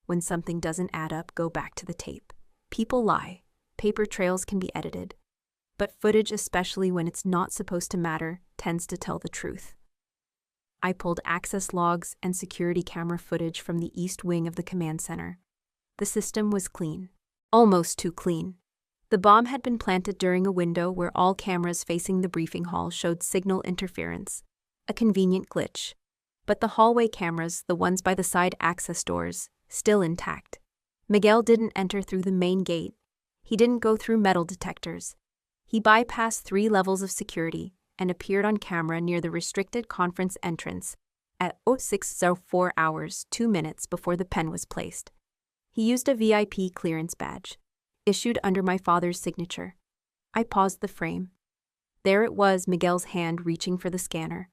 When something doesn't add up, go back to the tape. People lie. Paper trails can be edited. But footage, especially when it's not supposed to matter, tends to tell the truth. I pulled access logs and security camera footage from the east wing of the command center. The system was clean. Almost too clean. The bomb had been planted during a window where all cameras facing the briefing hall showed signal interference. A convenient glitch. But the hallway cameras, the ones by the side access doors, still intact. Miguel didn't enter through the main gate. He didn't go through metal detectors. He bypassed 3 levels of security and appeared on camera near the restricted conference entrance at 0604 hours 2 minutes before the pen was placed. He used a VIP clearance badge, issued under my father's signature. I paused the frame. There it was, Miguel's hand reaching for the scanner.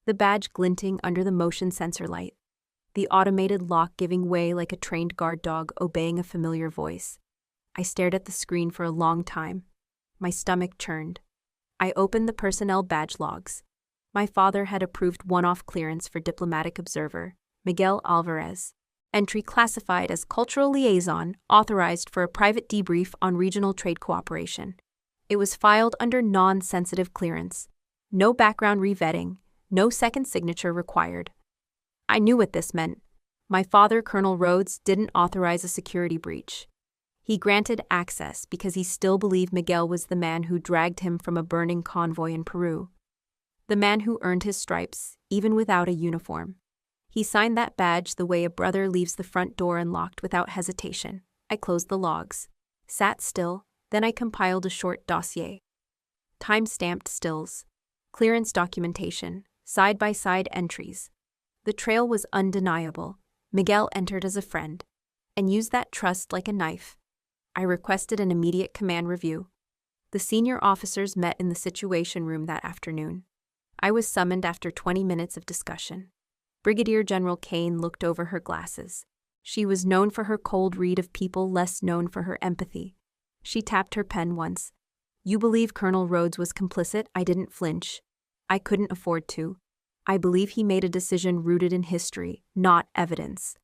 The badge glinting under the motion sensor light. The automated lock giving way like a trained guard dog obeying a familiar voice. I stared at the screen for a long time. My stomach churned. I opened the personnel badge logs. My father had approved one-off clearance for diplomatic observer, Miguel Alvarez. Entry classified as cultural liaison, authorized for a private debrief on regional trade cooperation. It was filed under non-sensitive clearance. No background revetting, no second signature required. I knew what this meant. My father, Colonel Rhodes, didn't authorize a security breach. He granted access because he still believed Miguel was the man who dragged him from a burning convoy in Peru. The man who earned his stripes, even without a uniform. He signed that badge the way a brother leaves the front door unlocked without hesitation. I closed the logs, sat still, then I compiled a short dossier. Time-stamped stills, clearance documentation, side-by-side entries. The trail was undeniable. Miguel entered as a friend, and used that trust like a knife. I requested an immediate command review. The senior officers met in the Situation Room that afternoon. I was summoned after 20 minutes of discussion. Brigadier General Kane looked over her glasses. She was known for her cold read of people, less known for her empathy. She tapped her pen once. You believe Colonel Rhodes was complicit? I didn't flinch. I couldn't afford to. I believe he made a decision rooted in history, not evidence.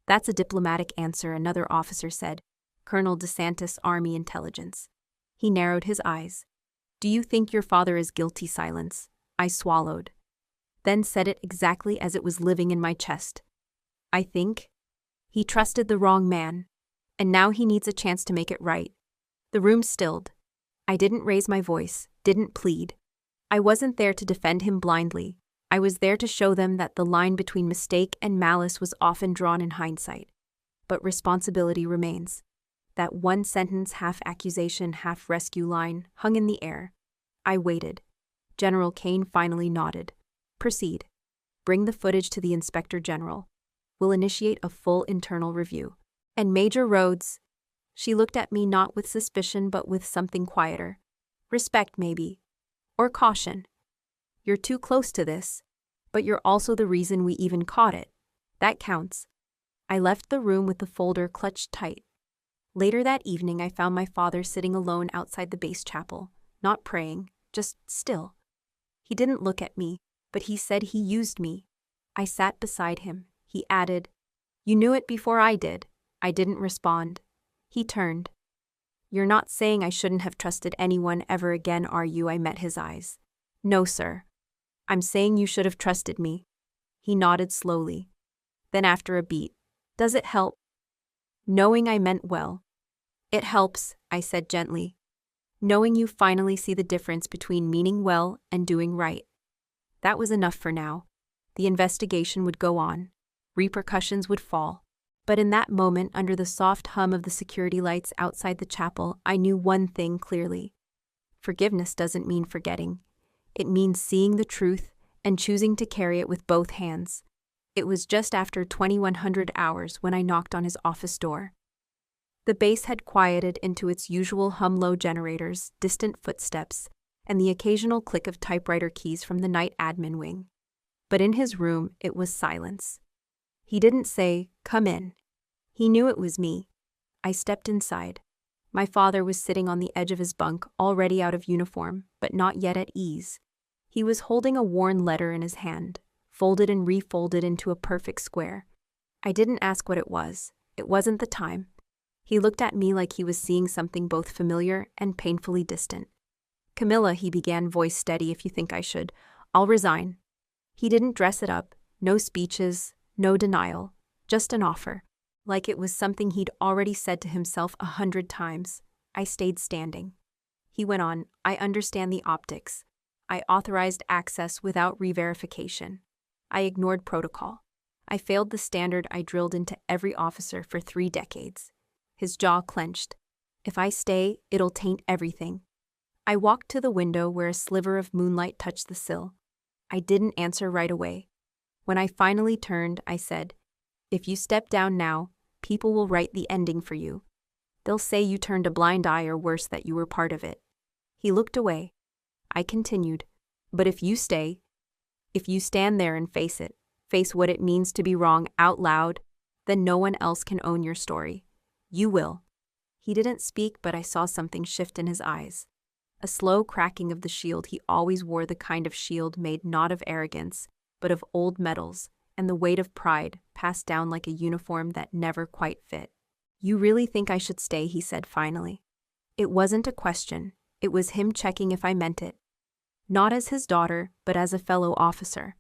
That's a diplomatic answer, another officer said. Colonel DeSantis, Army Intelligence. He narrowed his eyes. Do you think your father is guilty? Silence. I swallowed. Then said it exactly as it was living in my chest. I think he trusted the wrong man, and now he needs a chance to make it right. The room stilled. I didn't raise my voice, didn't plead. I wasn't there to defend him blindly. I was there to show them that the line between mistake and malice was often drawn in hindsight. But responsibility remains. That one sentence, half accusation, half rescue line, hung in the air. I waited. General Kane finally nodded. Proceed. Bring the footage to the Inspector General. We'll initiate a full internal review. And Major Rhodes. She looked at me not with suspicion but with something quieter. Respect, maybe. Or caution. You're too close to this, but you're also the reason we even caught it. That counts. I left the room with the folder clutched tight. Later that evening I found my father sitting alone outside the base chapel, not praying, just still. He didn't look at me, but he said he used me. I sat beside him. He added, You knew it before I did. I didn't respond. He turned. You're not saying I shouldn't have trusted anyone ever again, are you? I met his eyes. No, sir. I'm saying you should have trusted me. He nodded slowly. Then after a beat, Does it help? Knowing I meant well. It helps, I said gently. Knowing you finally see the difference between meaning well and doing right. That was enough for now. The investigation would go on. Repercussions would fall. But in that moment, under the soft hum of the security lights outside the chapel, I knew one thing clearly. Forgiveness doesn't mean forgetting. It means seeing the truth and choosing to carry it with both hands. It was just after 2100 hours when I knocked on his office door. The base had quieted into its usual hum-low generators, distant footsteps, and the occasional click of typewriter keys from the night admin wing. But in his room, it was silence. He didn't say, Come in. He knew it was me. I stepped inside. My father was sitting on the edge of his bunk, already out of uniform, but not yet at ease. He was holding a worn letter in his hand, folded and refolded into a perfect square. I didn't ask what it was. It wasn't the time. He looked at me like he was seeing something both familiar and painfully distant. "Camilla," he began, voice steady, "if you think I should, I'll resign." He didn't dress it up, no speeches, no denial, just an offer. Like it was something he'd already said to himself 100 times. I stayed standing. He went on, "I understand the optics. I authorized access without re-verification. I ignored protocol. I failed the standard I drilled into every officer for 3 decades. His jaw clenched. "If I stay, it'll taint everything." I walked to the window where a sliver of moonlight touched the sill. I didn't answer right away. When I finally turned, I said, "If you step down now, people will write the ending for you. They'll say you turned a blind eye, or worse, that you were part of it." He looked away. I continued, "But if you stay, if you stand there and face it, face what it means to be wrong out loud, then no one else can own your story. You will." He didn't speak, but I saw something shift in his eyes. A slow cracking of the shield. He always wore the kind of shield made not of arrogance, but of old metals, and the weight of pride passed down like a uniform that never quite fit. "You really think I should stay?" he said finally. It wasn't a question. It was him checking if I meant it. Not as his daughter, but as a fellow officer.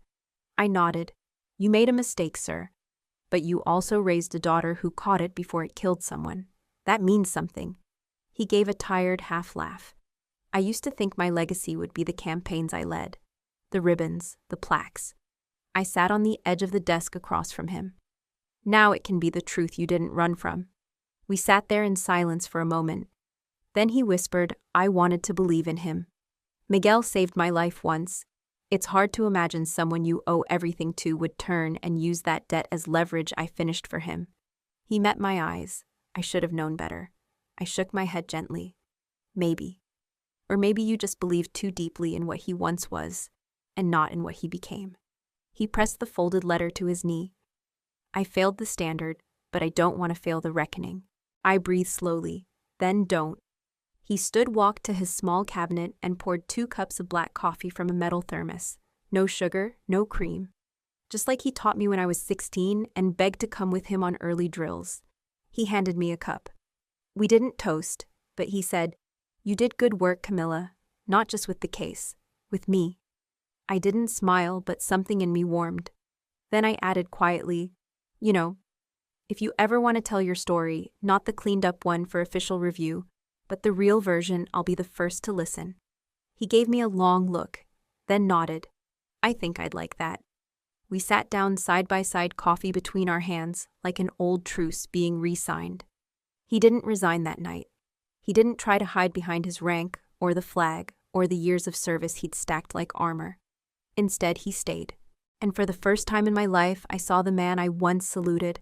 I nodded. "You made a mistake, sir. But you also raised a daughter who caught it before it killed someone. That means something." He gave a tired half laugh. "I used to think my legacy would be the campaigns I led. The ribbons, the plaques." I sat on the edge of the desk across from him. "Now it can be the truth you didn't run from." We sat there in silence for a moment. Then he whispered, "I wanted to believe in him. Miguel saved my life once. It's hard to imagine someone you owe everything to would turn and use that debt as leverage. I finished for him." He met my eyes. I should have known better. I shook my head gently. "Maybe. Or maybe you just believed too deeply in what he once was, and not in what he became." He pressed the folded letter to his knee. "I failed the standard, but I don't want to fail the reckoning." I breathed slowly. "Then don't." He walked to his small cabinet and poured 2 cups of black coffee from a metal thermos. No sugar, no cream. Just like he taught me when I was 16 and begged to come with him on early drills. He handed me a cup. We didn't toast, but he said, "You did good work, Camilla, not just with the case, with me." I didn't smile, but something in me warmed. Then I added quietly, "You know, if you ever want to tell your story, not the cleaned up one for official review, but the real version, I'll be the first to listen." He gave me a long look, then nodded. "I think I'd like that." We sat down side by side, coffee between our hands, like an old truce being re-signed. He didn't resign that night. He didn't try to hide behind his rank, or the flag, or the years of service he'd stacked like armor. Instead, he stayed. And for the first time in my life, I saw the man I once saluted,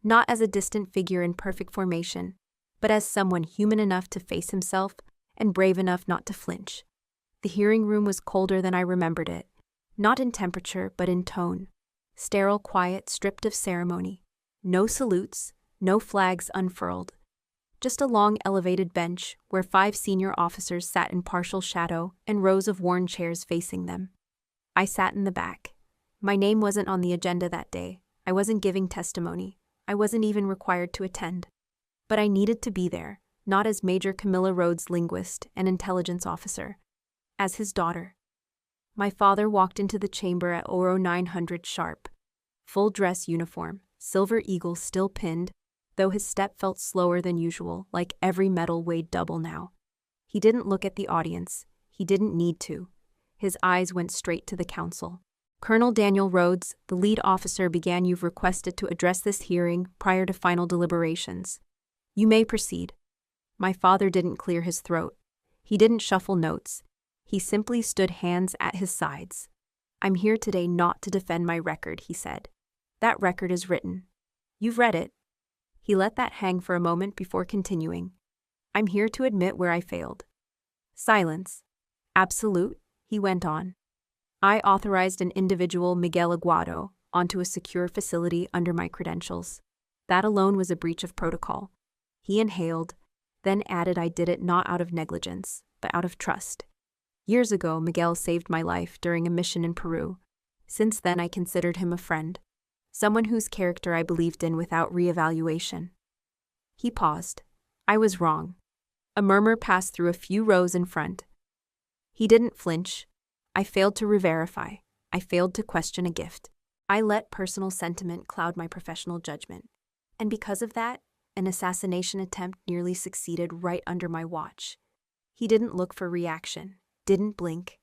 not as a distant figure in perfect formation, but as someone human enough to face himself and brave enough not to flinch. The hearing room was colder than I remembered it, not in temperature but in tone. Sterile quiet, stripped of ceremony. No salutes, no flags unfurled. Just a long elevated bench where 5 senior officers sat in partial shadow and rows of worn chairs facing them. I sat in the back. My name wasn't on the agenda that day. I wasn't giving testimony. I wasn't even required to attend. But I needed to be there, not as Major Camilla Rhodes' linguist and intelligence officer, as his daughter. My father walked into the chamber at 0900 sharp. Full dress uniform, silver eagle still pinned, though his step felt slower than usual, like every medal weighed double now. He didn't look at the audience. He didn't need to. His eyes went straight to the council. "Colonel Daniel Rhodes, the lead officer, began. You've requested to address this hearing prior to final deliberations. You may proceed." My father didn't clear his throat. He didn't shuffle notes. He simply stood, hands at his sides. "I'm here today not to defend my record," he said. "That record is written. You've read it." He let that hang for a moment before continuing. "I'm here to admit where I failed." Silence. "Absolute," he went on. "I authorized an individual, Miguel Aguado, onto a secure facility under my credentials. That alone was a breach of protocol." He inhaled, then added I did it not out of negligence, but out of trust. Years ago, Miguel saved my life during a mission in Peru. Since then, I considered him a friend, someone whose character I believed in without reevaluation. He paused. I was wrong. A murmur passed through a few rows in front. He didn't flinch. I failed to re-verify. I failed to question a gift. I let personal sentiment cloud my professional judgment. And because of that, an assassination attempt nearly succeeded right under my watch. He didn't look for reaction, didn't blink.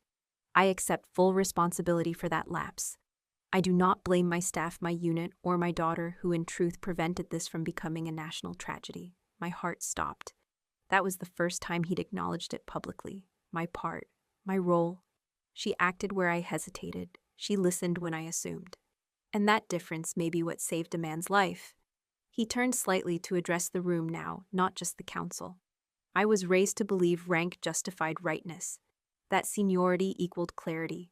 I accept full responsibility for that lapse. I do not blame my staff, my unit, or my daughter, who in truth prevented this from becoming a national tragedy. My heart stopped. That was the first time he'd acknowledged it publicly. My part, my role. She acted where I hesitated. She listened when I assumed. And that difference may be what saved a man's life. He turned slightly to address the room now, not just the council. I was raised to believe rank justified rightness, that seniority equaled clarity.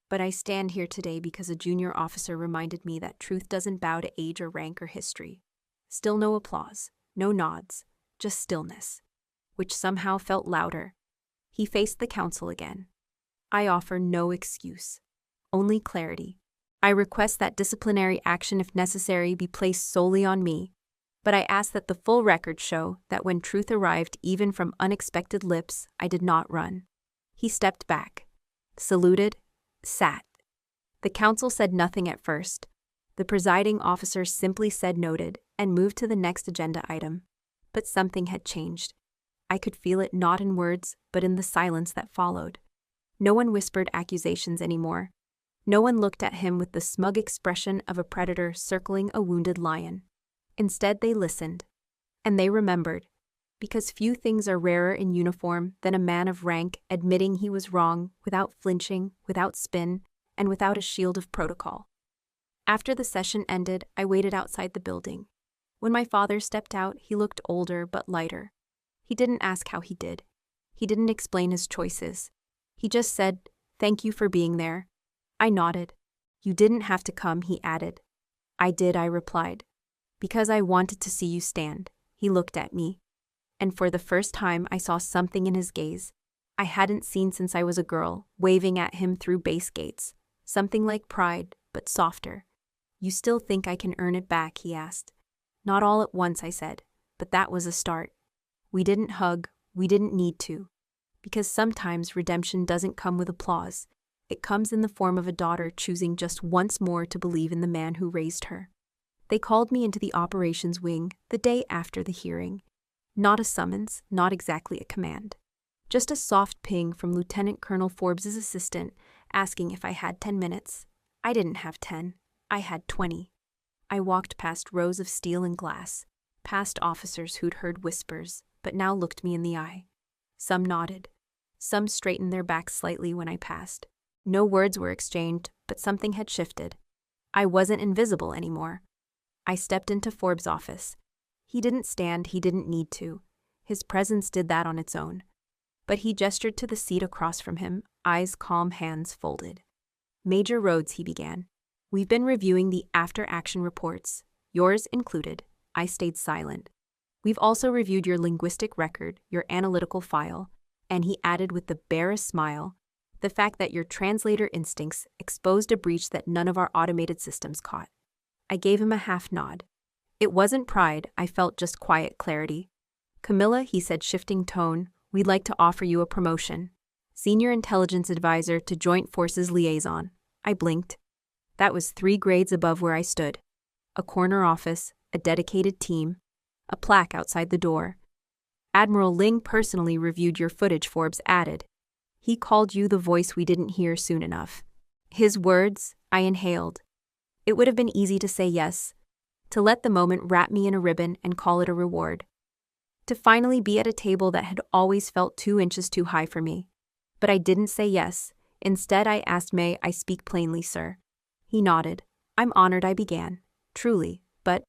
But I stand here today because a junior officer reminded me that truth doesn't bow to age or rank or history. Still no applause, no nods, just stillness, which somehow felt louder. He faced the council again. I offer no excuse, only clarity. I request that disciplinary action, if necessary, be placed solely on me, but I ask that the full record show that when truth arrived even from unexpected lips, I did not run. He stepped back, saluted, sat. The council said nothing at first. The presiding officer simply said noted and moved to the next agenda item. But something had changed. I could feel it not in words, but in the silence that followed. No one whispered accusations anymore. No one looked at him with the smug expression of a predator circling a wounded lion. Instead, they listened. And they remembered. Because few things are rarer in uniform than a man of rank admitting he was wrong without flinching, without spin, and without a shield of protocol. After the session ended, I waited outside the building. When my father stepped out, he looked older but lighter. He didn't ask how he did. He didn't explain his choices. He just said, "Thank you for being there." I nodded. "You didn't have to come," he added. "I did," I replied. "Because I wanted to see you stand." He looked at me. And for the first time, I saw something in his gaze I hadn't seen since I was a girl, waving at him through base gates. Something like pride, but softer. "You still think I can earn it back?" he asked. "Not all at once," I said, "but that was a start." We didn't hug, we didn't need to. Because sometimes redemption doesn't come with applause. It comes in the form of a daughter choosing just once more to believe in the man who raised her. They called me into the operations wing the day after the hearing. Not a summons, not exactly a command. Just a soft ping from Lieutenant Colonel Forbes' assistant asking if I had 10 minutes. I didn't have 10. I had 20. I walked past rows of steel and glass, past officers who'd heard whispers, but now looked me in the eye. Some nodded. Some straightened their backs slightly when I passed. No words were exchanged, but something had shifted. I wasn't invisible anymore. I stepped into Forbes' office. He didn't stand, he didn't need to. His presence did that on its own. But he gestured to the seat across from him, eyes calm, hands folded. "Major Rhodes," he began. "We've been reviewing the after-action reports, yours included." I stayed silent. "We've also reviewed your linguistic record, your analytical file," and he added with the barest smile, "the fact that your translator instincts exposed a breach that none of our automated systems caught." I gave him a half nod. It wasn't pride, I felt just quiet clarity. "Camilla," he said, shifting tone, "we'd like to offer you a promotion. Senior Intelligence Advisor to Joint Forces Liaison." I blinked. That was 3 grades above where I stood. A corner office, a dedicated team, a plaque outside the door. "Admiral Ling personally reviewed your footage," Forbes added. "He called you the voice we didn't hear soon enough." His words, I inhaled. It would have been easy to say yes, to let the moment wrap me in a ribbon and call it a reward. To finally be at a table that had always felt 2 inches too high for me. But I didn't say yes. Instead, I asked, "May I speak plainly, sir?" He nodded. "I'm honored," I began. "Truly, but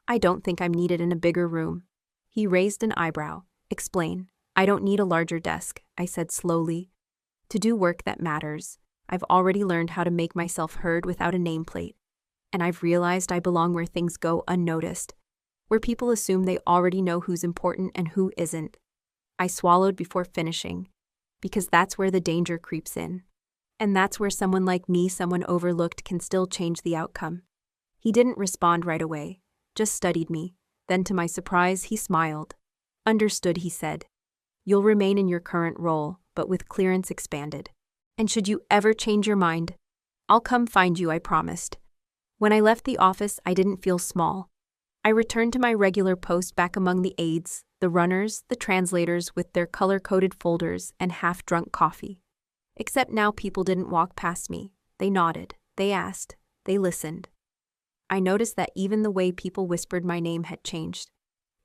I don't think I'm needed in a bigger room." He raised an eyebrow. "Explain." "I don't need a larger desk," I said slowly. "To do work that matters, I've already learned how to make myself heard without a nameplate. And I've realized I belong where things go unnoticed. where people assume they already know who's important and who isn't. I swallowed before finishing, because that's where the danger creeps in. And that's where someone like me, someone overlooked, can still change the outcome. He didn't respond right away, just studied me. Then to my surprise, he smiled. Understood, he said. You'll remain in your current role, but with clearance expanded. And should you ever change your mind, I'll come find you, I promised. When I left the office, I didn't feel small. I returned to my regular post back among the aides, the runners, the translators with their color-coded folders and half-drunk coffee. Except now people didn't walk past me. They nodded, they asked, they listened. I noticed that even the way people whispered my name had changed.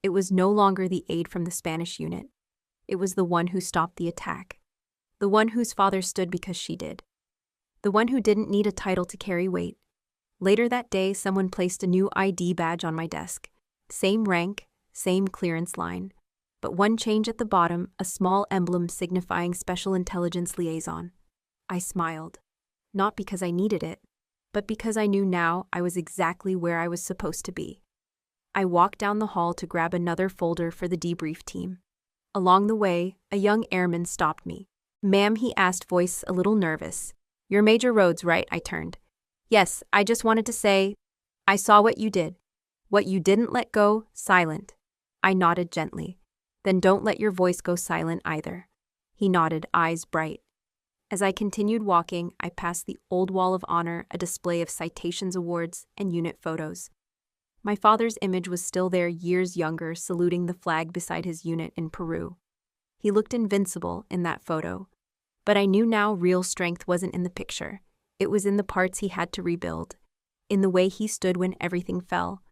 It was no longer the aide from the Spanish unit. It was the one who stopped the attack. The one whose father stood because she did. The one who didn't need a title to carry weight. Later that day, someone placed a new ID badge on my desk. Same rank, same clearance line. But one change at the bottom, a small emblem signifying Special Intelligence Liaison. I smiled. Not because I needed it, but because I knew now I was exactly where I was supposed to be. I walked down the hall to grab another folder for the debrief team. Along the way, a young airman stopped me. "Ma'am," he asked, voice a little nervous. "You're Major Rhodes, right?" I turned. "Yes, I just wanted to say, I saw what you did. What you didn't let go, silent." I nodded gently. "Then don't let your voice go silent either." He nodded, eyes bright. As I continued walking, I passed the old Wall of Honor, a display of citations, awards, and unit photos. My father's image was still there, years younger, saluting the flag beside his unit in Peru. He looked invincible in that photo. But I knew now real strength wasn't in the picture. It was in the parts he had to rebuild, in the way he stood when everything fell,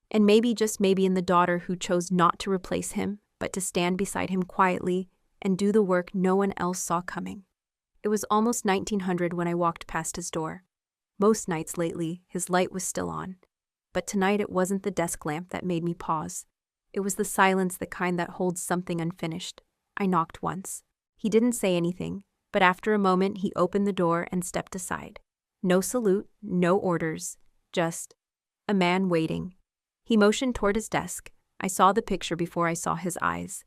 and maybe, just maybe, in the daughter who chose not to replace him, but to stand beside him quietly and do the work no one else saw coming. It was almost 1900 when I walked past his door. Most nights lately, his light was still on. But tonight it wasn't the desk lamp that made me pause. It was the silence, the kind that holds something unfinished. I knocked once. He didn't say anything, but after a moment he opened the door and stepped aside. No salute, no orders, just a man waiting. He motioned toward his desk. I saw the picture before I saw his eyes.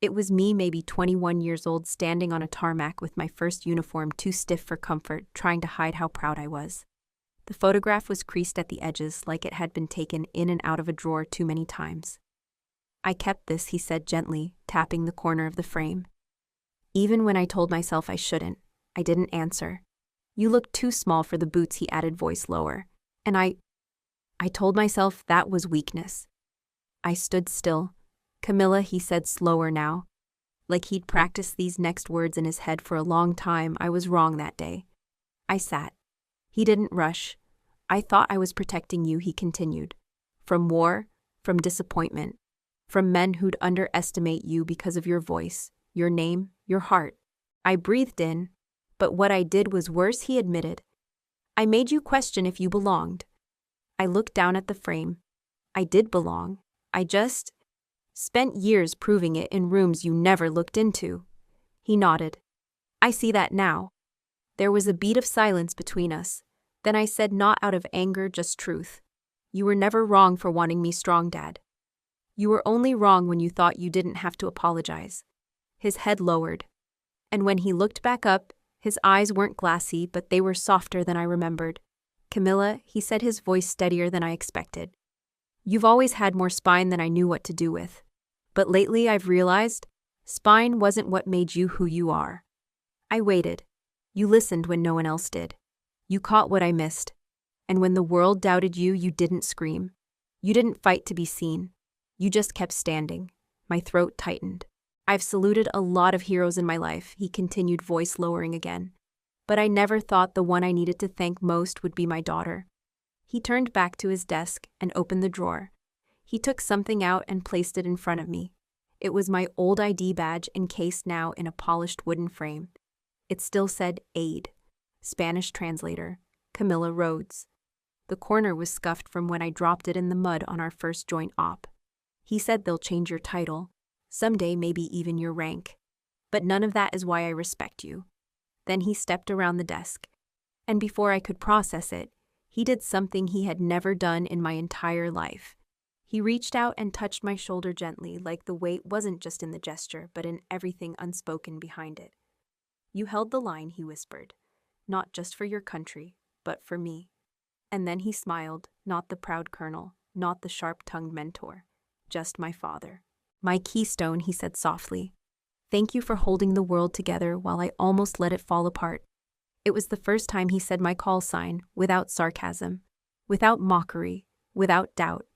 It was me, maybe 21 years old, standing on a tarmac with my first uniform too stiff for comfort, trying to hide how proud I was. The photograph was creased at the edges, like it had been taken in and out of a drawer too many times. "I kept this," he said gently, tapping the corner of the frame. Even when I told myself I shouldn't, I didn't answer. "You look too small for the boots," he added, voice lower. And I told myself that was weakness. I stood still. "Camilla," he said, slower now. Like he'd practiced these next words in his head for a long time. I was wrong that day. I sat. He didn't rush. "I thought I was protecting you," he continued. "From war, from disappointment, from men who'd underestimate you because of your voice, your name, your heart." I breathed in, but what I did was worse, he admitted. "I made you question if you belonged." I looked down at the frame. I did belong. I just spent years proving it in rooms you never looked into. He nodded. "I see that now." There was a beat of silence between us. Then I said, not out of anger, just truth. "You were never wrong for wanting me strong, Dad. You were only wrong when you thought you didn't have to apologize." His head lowered. And when he looked back up, his eyes weren't glassy, but they were softer than I remembered. "Camilla," he said, his voice steadier than I expected. "You've always had more spine than I knew what to do with. But lately I've realized spine wasn't what made you who you are." I waited. "You listened when no one else did. You caught what I missed. And when the world doubted you, you didn't scream. You didn't fight to be seen. You just kept standing." My throat tightened. "I've saluted a lot of heroes in my life," he continued, voice lowering again. "But I never thought the one I needed to thank most would be my daughter." He turned back to his desk and opened the drawer. He took something out and placed it in front of me. It was my old ID badge, encased now in a polished wooden frame. It still said Aide, Spanish translator, Camilla Rhodes. The corner was scuffed from when I dropped it in the mud on our first joint op. He said, "They'll change your title. Someday maybe even your rank. But none of that is why I respect you." Then he stepped around the desk. And before I could process it, he did something he had never done in my entire life. He reached out and touched my shoulder gently, like the weight wasn't just in the gesture, but in everything unspoken behind it. You held the line, he whispered. Not just for your country, but for me. And then he smiled, not the proud colonel, not the sharp-tongued mentor, just my father. My keystone, he said softly. Thank you for holding the world together while I almost let it fall apart. It was the first time he said my call sign, without sarcasm, without mockery, without doubt.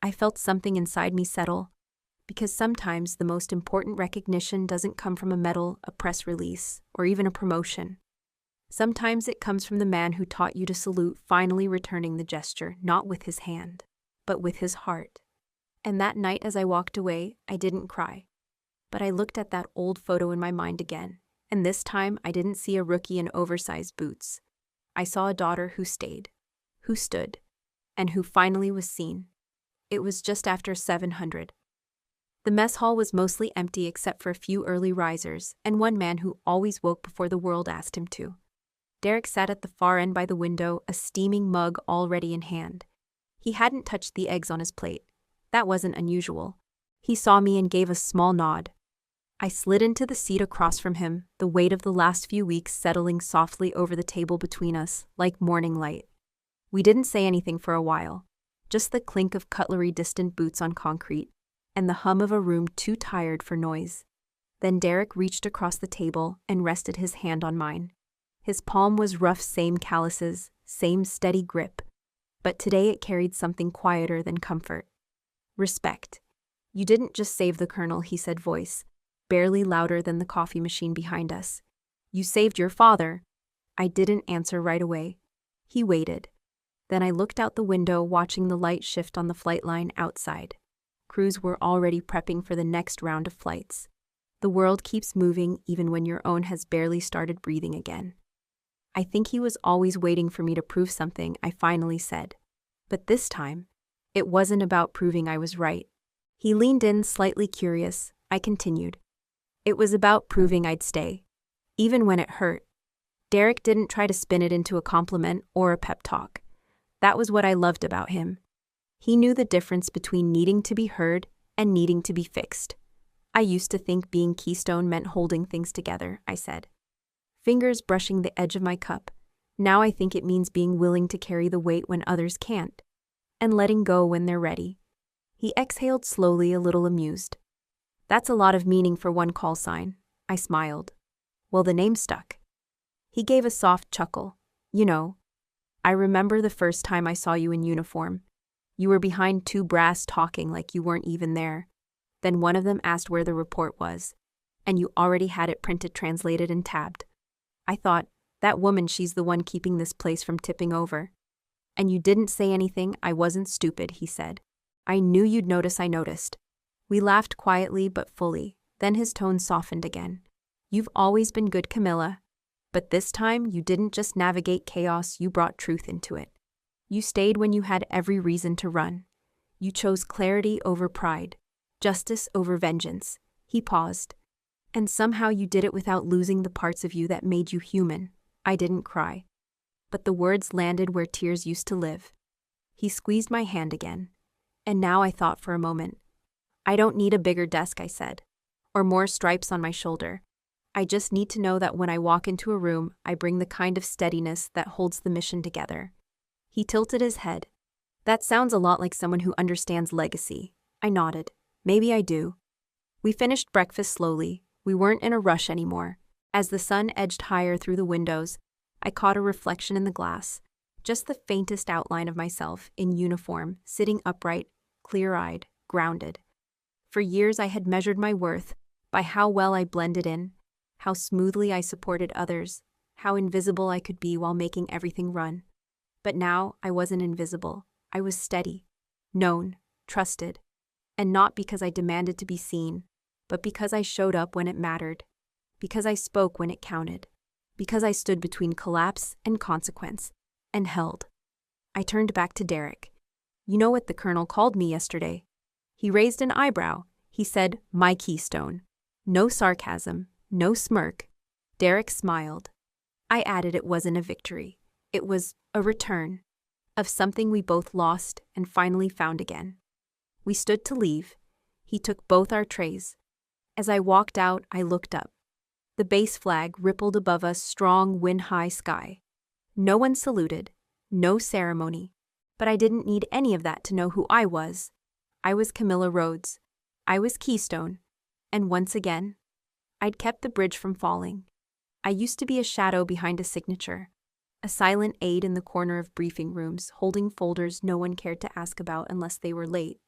I felt something inside me settle, because sometimes the most important recognition doesn't come from a medal, a press release, or even a promotion. Sometimes it comes from the man who taught you to salute, finally returning the gesture, not with his hand, but with his heart. And that night as I walked away, I didn't cry. But I looked at that old photo in my mind again, and this time I didn't see a rookie in oversized boots. I saw a daughter who stayed, who stood, and who finally was seen. It was just after 700. The mess hall was mostly empty except for a few early risers and one man who always woke before the world asked him to. Derek sat at the far end by the window, a steaming mug already in hand. He hadn't touched the eggs on his plate. That wasn't unusual. He saw me and gave a small nod. I slid into the seat across from him, the weight of the last few weeks settling softly over the table between us, like morning light. We didn't say anything for a while, just the clink of cutlery, distant boots on concrete, and the hum of a room too tired for noise. Then Derek reached across the table and rested his hand on mine. His palm was rough, same calluses, same steady grip, but today it carried something quieter than comfort. Respect. You didn't just save the colonel, he said, voice barely louder than the coffee machine behind us. You saved your father. I didn't answer right away. He waited. Then I looked out the window, watching the light shift on the flight line outside. Crews were already prepping for the next round of flights. The world keeps moving even when your own has barely started breathing again. I think he was always waiting for me to prove something, I finally said. But this time, it wasn't about proving I was right. He leaned in, slightly curious. I continued. It was about proving I'd stay, even when it hurt. Derek didn't try to spin it into a compliment or a pep talk. That was what I loved about him. He knew the difference between needing to be heard and needing to be fixed. I used to think being Keystone meant holding things together, I said. Fingers brushing the edge of my cup. Now I think it means being willing to carry the weight when others can't, and letting go when they're ready. He exhaled slowly, a little amused. That's a lot of meaning for one call sign, I smiled. Well, the name stuck. He gave a soft chuckle. You know, I remember the first time I saw you in uniform. You were behind two brass talking like you weren't even there. Then one of them asked where the report was, and you already had it printed, translated, and tabbed. I thought, that woman, she's the one keeping this place from tipping over. And you didn't say anything. I wasn't stupid, he said. I knew you'd notice. I noticed. We laughed quietly but fully. Then his tone softened again. You've always been good, Camilla. But this time, you didn't just navigate chaos, you brought truth into it. You stayed when you had every reason to run. You chose clarity over pride, justice over vengeance. He paused. And somehow you did it without losing the parts of you that made you human. I didn't cry. But the words landed where tears used to live. He squeezed my hand again. And now I thought for a moment. I don't need a bigger desk, I said, or more stripes on my shoulder. I just need to know that when I walk into a room, I bring the kind of steadiness that holds the mission together. He tilted his head. That sounds a lot like someone who understands legacy. I nodded. Maybe I do. We finished breakfast slowly. We weren't in a rush anymore. As the sun edged higher through the windows, I caught a reflection in the glass, just the faintest outline of myself in uniform, sitting upright, clear-eyed, grounded. For years I had measured my worth by how well I blended in, how smoothly I supported others, how invisible I could be while making everything run. But now I wasn't invisible. I was steady, known, trusted, and not because I demanded to be seen, but because I showed up when it mattered, because I spoke when it counted, because I stood between collapse and consequence, and held. I turned back to Derek. You know what the colonel called me yesterday? He raised an eyebrow. He said, my keystone. No sarcasm, no smirk. Derek smiled. I added it wasn't a victory. It was a return of something we both lost and finally found again. We stood to leave. He took both our trays. As I walked out, I looked up. The base flag rippled above us, strong, wind-high sky. No one saluted, no ceremony. But I didn't need any of that to know who I was. I was Camilla Rhodes. I was Keystone. And once again, I'd kept the bridge from falling. I used to be a shadow behind a signature, a silent aide in the corner of briefing rooms, holding folders no one cared to ask about unless they were late.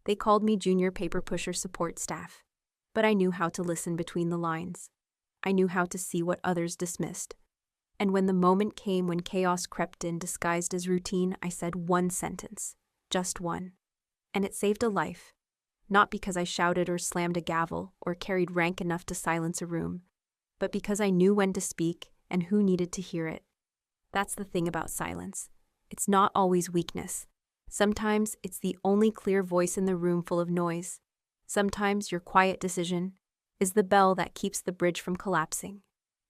They called me junior paper pusher support staff. But I knew how to listen between the lines. I knew how to see what others dismissed. And when the moment came when chaos crept in disguised as routine, I said one sentence, just one. And it saved a life. Not because I shouted or slammed a gavel or carried rank enough to silence a room, but because I knew when to speak and who needed to hear it. That's the thing about silence. It's not always weakness. Sometimes it's the only clear voice in the room full of noise. Sometimes your quiet decision is the bell that keeps the bridge from collapsing.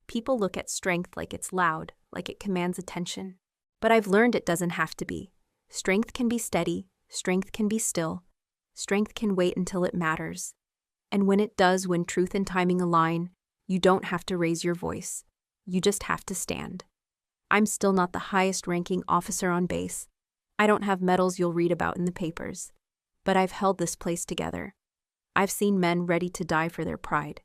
People look at strength like it's loud, like it commands attention. But I've learned it doesn't have to be. Strength can be steady, strength can be still, strength can wait until it matters. And when it does, when truth and timing align, you don't have to raise your voice. You just have to stand. I'm still not the highest-ranking officer on base. I don't have medals you'll read about in the papers. But I've held this place together. I've seen men ready to die for their pride.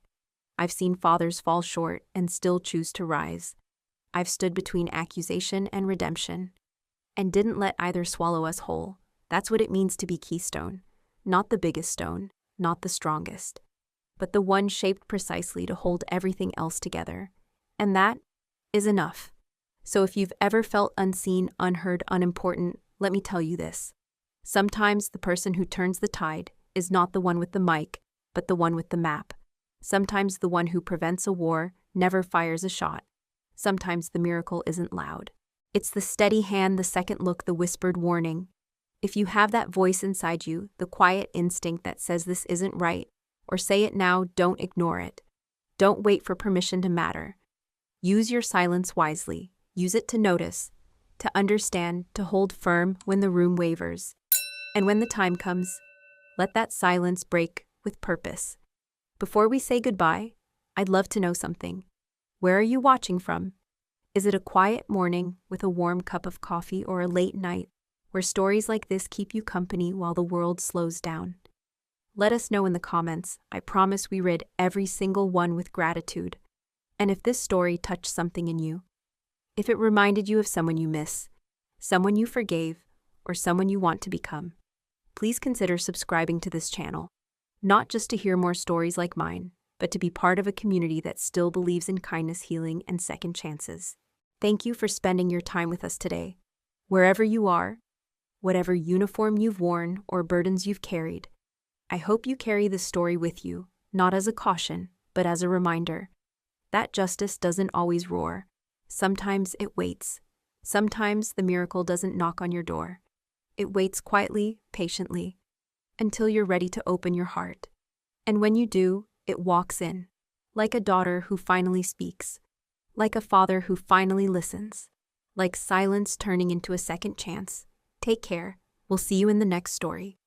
I've seen fathers fall short and still choose to rise. I've stood between accusation and redemption, and didn't let either swallow us whole. That's what it means to be Keystone. Not the biggest stone, not the strongest, but the one shaped precisely to hold everything else together. And that is enough. So if you've ever felt unseen, unheard, unimportant, let me tell you this. Sometimes the person who turns the tide is not the one with the mic, but the one with the map. Sometimes the one who prevents a war never fires a shot. Sometimes the miracle isn't loud. It's the steady hand, the second look, the whispered warning. If you have that voice inside you, the quiet instinct that says this isn't right, or say it now, don't ignore it. Don't wait for permission to matter. Use your silence wisely. Use it to notice, to understand, to hold firm when the room wavers. And when the time comes, let that silence break with purpose. Before we say goodbye, I'd love to know something. Where are you watching from? Is it a quiet morning with a warm cup of coffee, or a late night where stories like this keep you company while the world slows down? Let us know in the comments. I promise we read every single one with gratitude. And if this story touched something in you, if it reminded you of someone you miss, someone you forgave, or someone you want to become, please consider subscribing to this channel. Not just to hear more stories like mine, but to be part of a community that still believes in kindness, healing, and second chances. Thank you for spending your time with us today. Wherever you are, whatever uniform you've worn or burdens you've carried, I hope you carry this story with you, not as a caution, but as a reminder that justice doesn't always roar. Sometimes it waits. Sometimes the miracle doesn't knock on your door. It waits quietly, patiently, until you're ready to open your heart. And when you do, it walks in, like a daughter who finally speaks, like a father who finally listens, like silence turning into a second chance. Take care. We'll see you in the next story.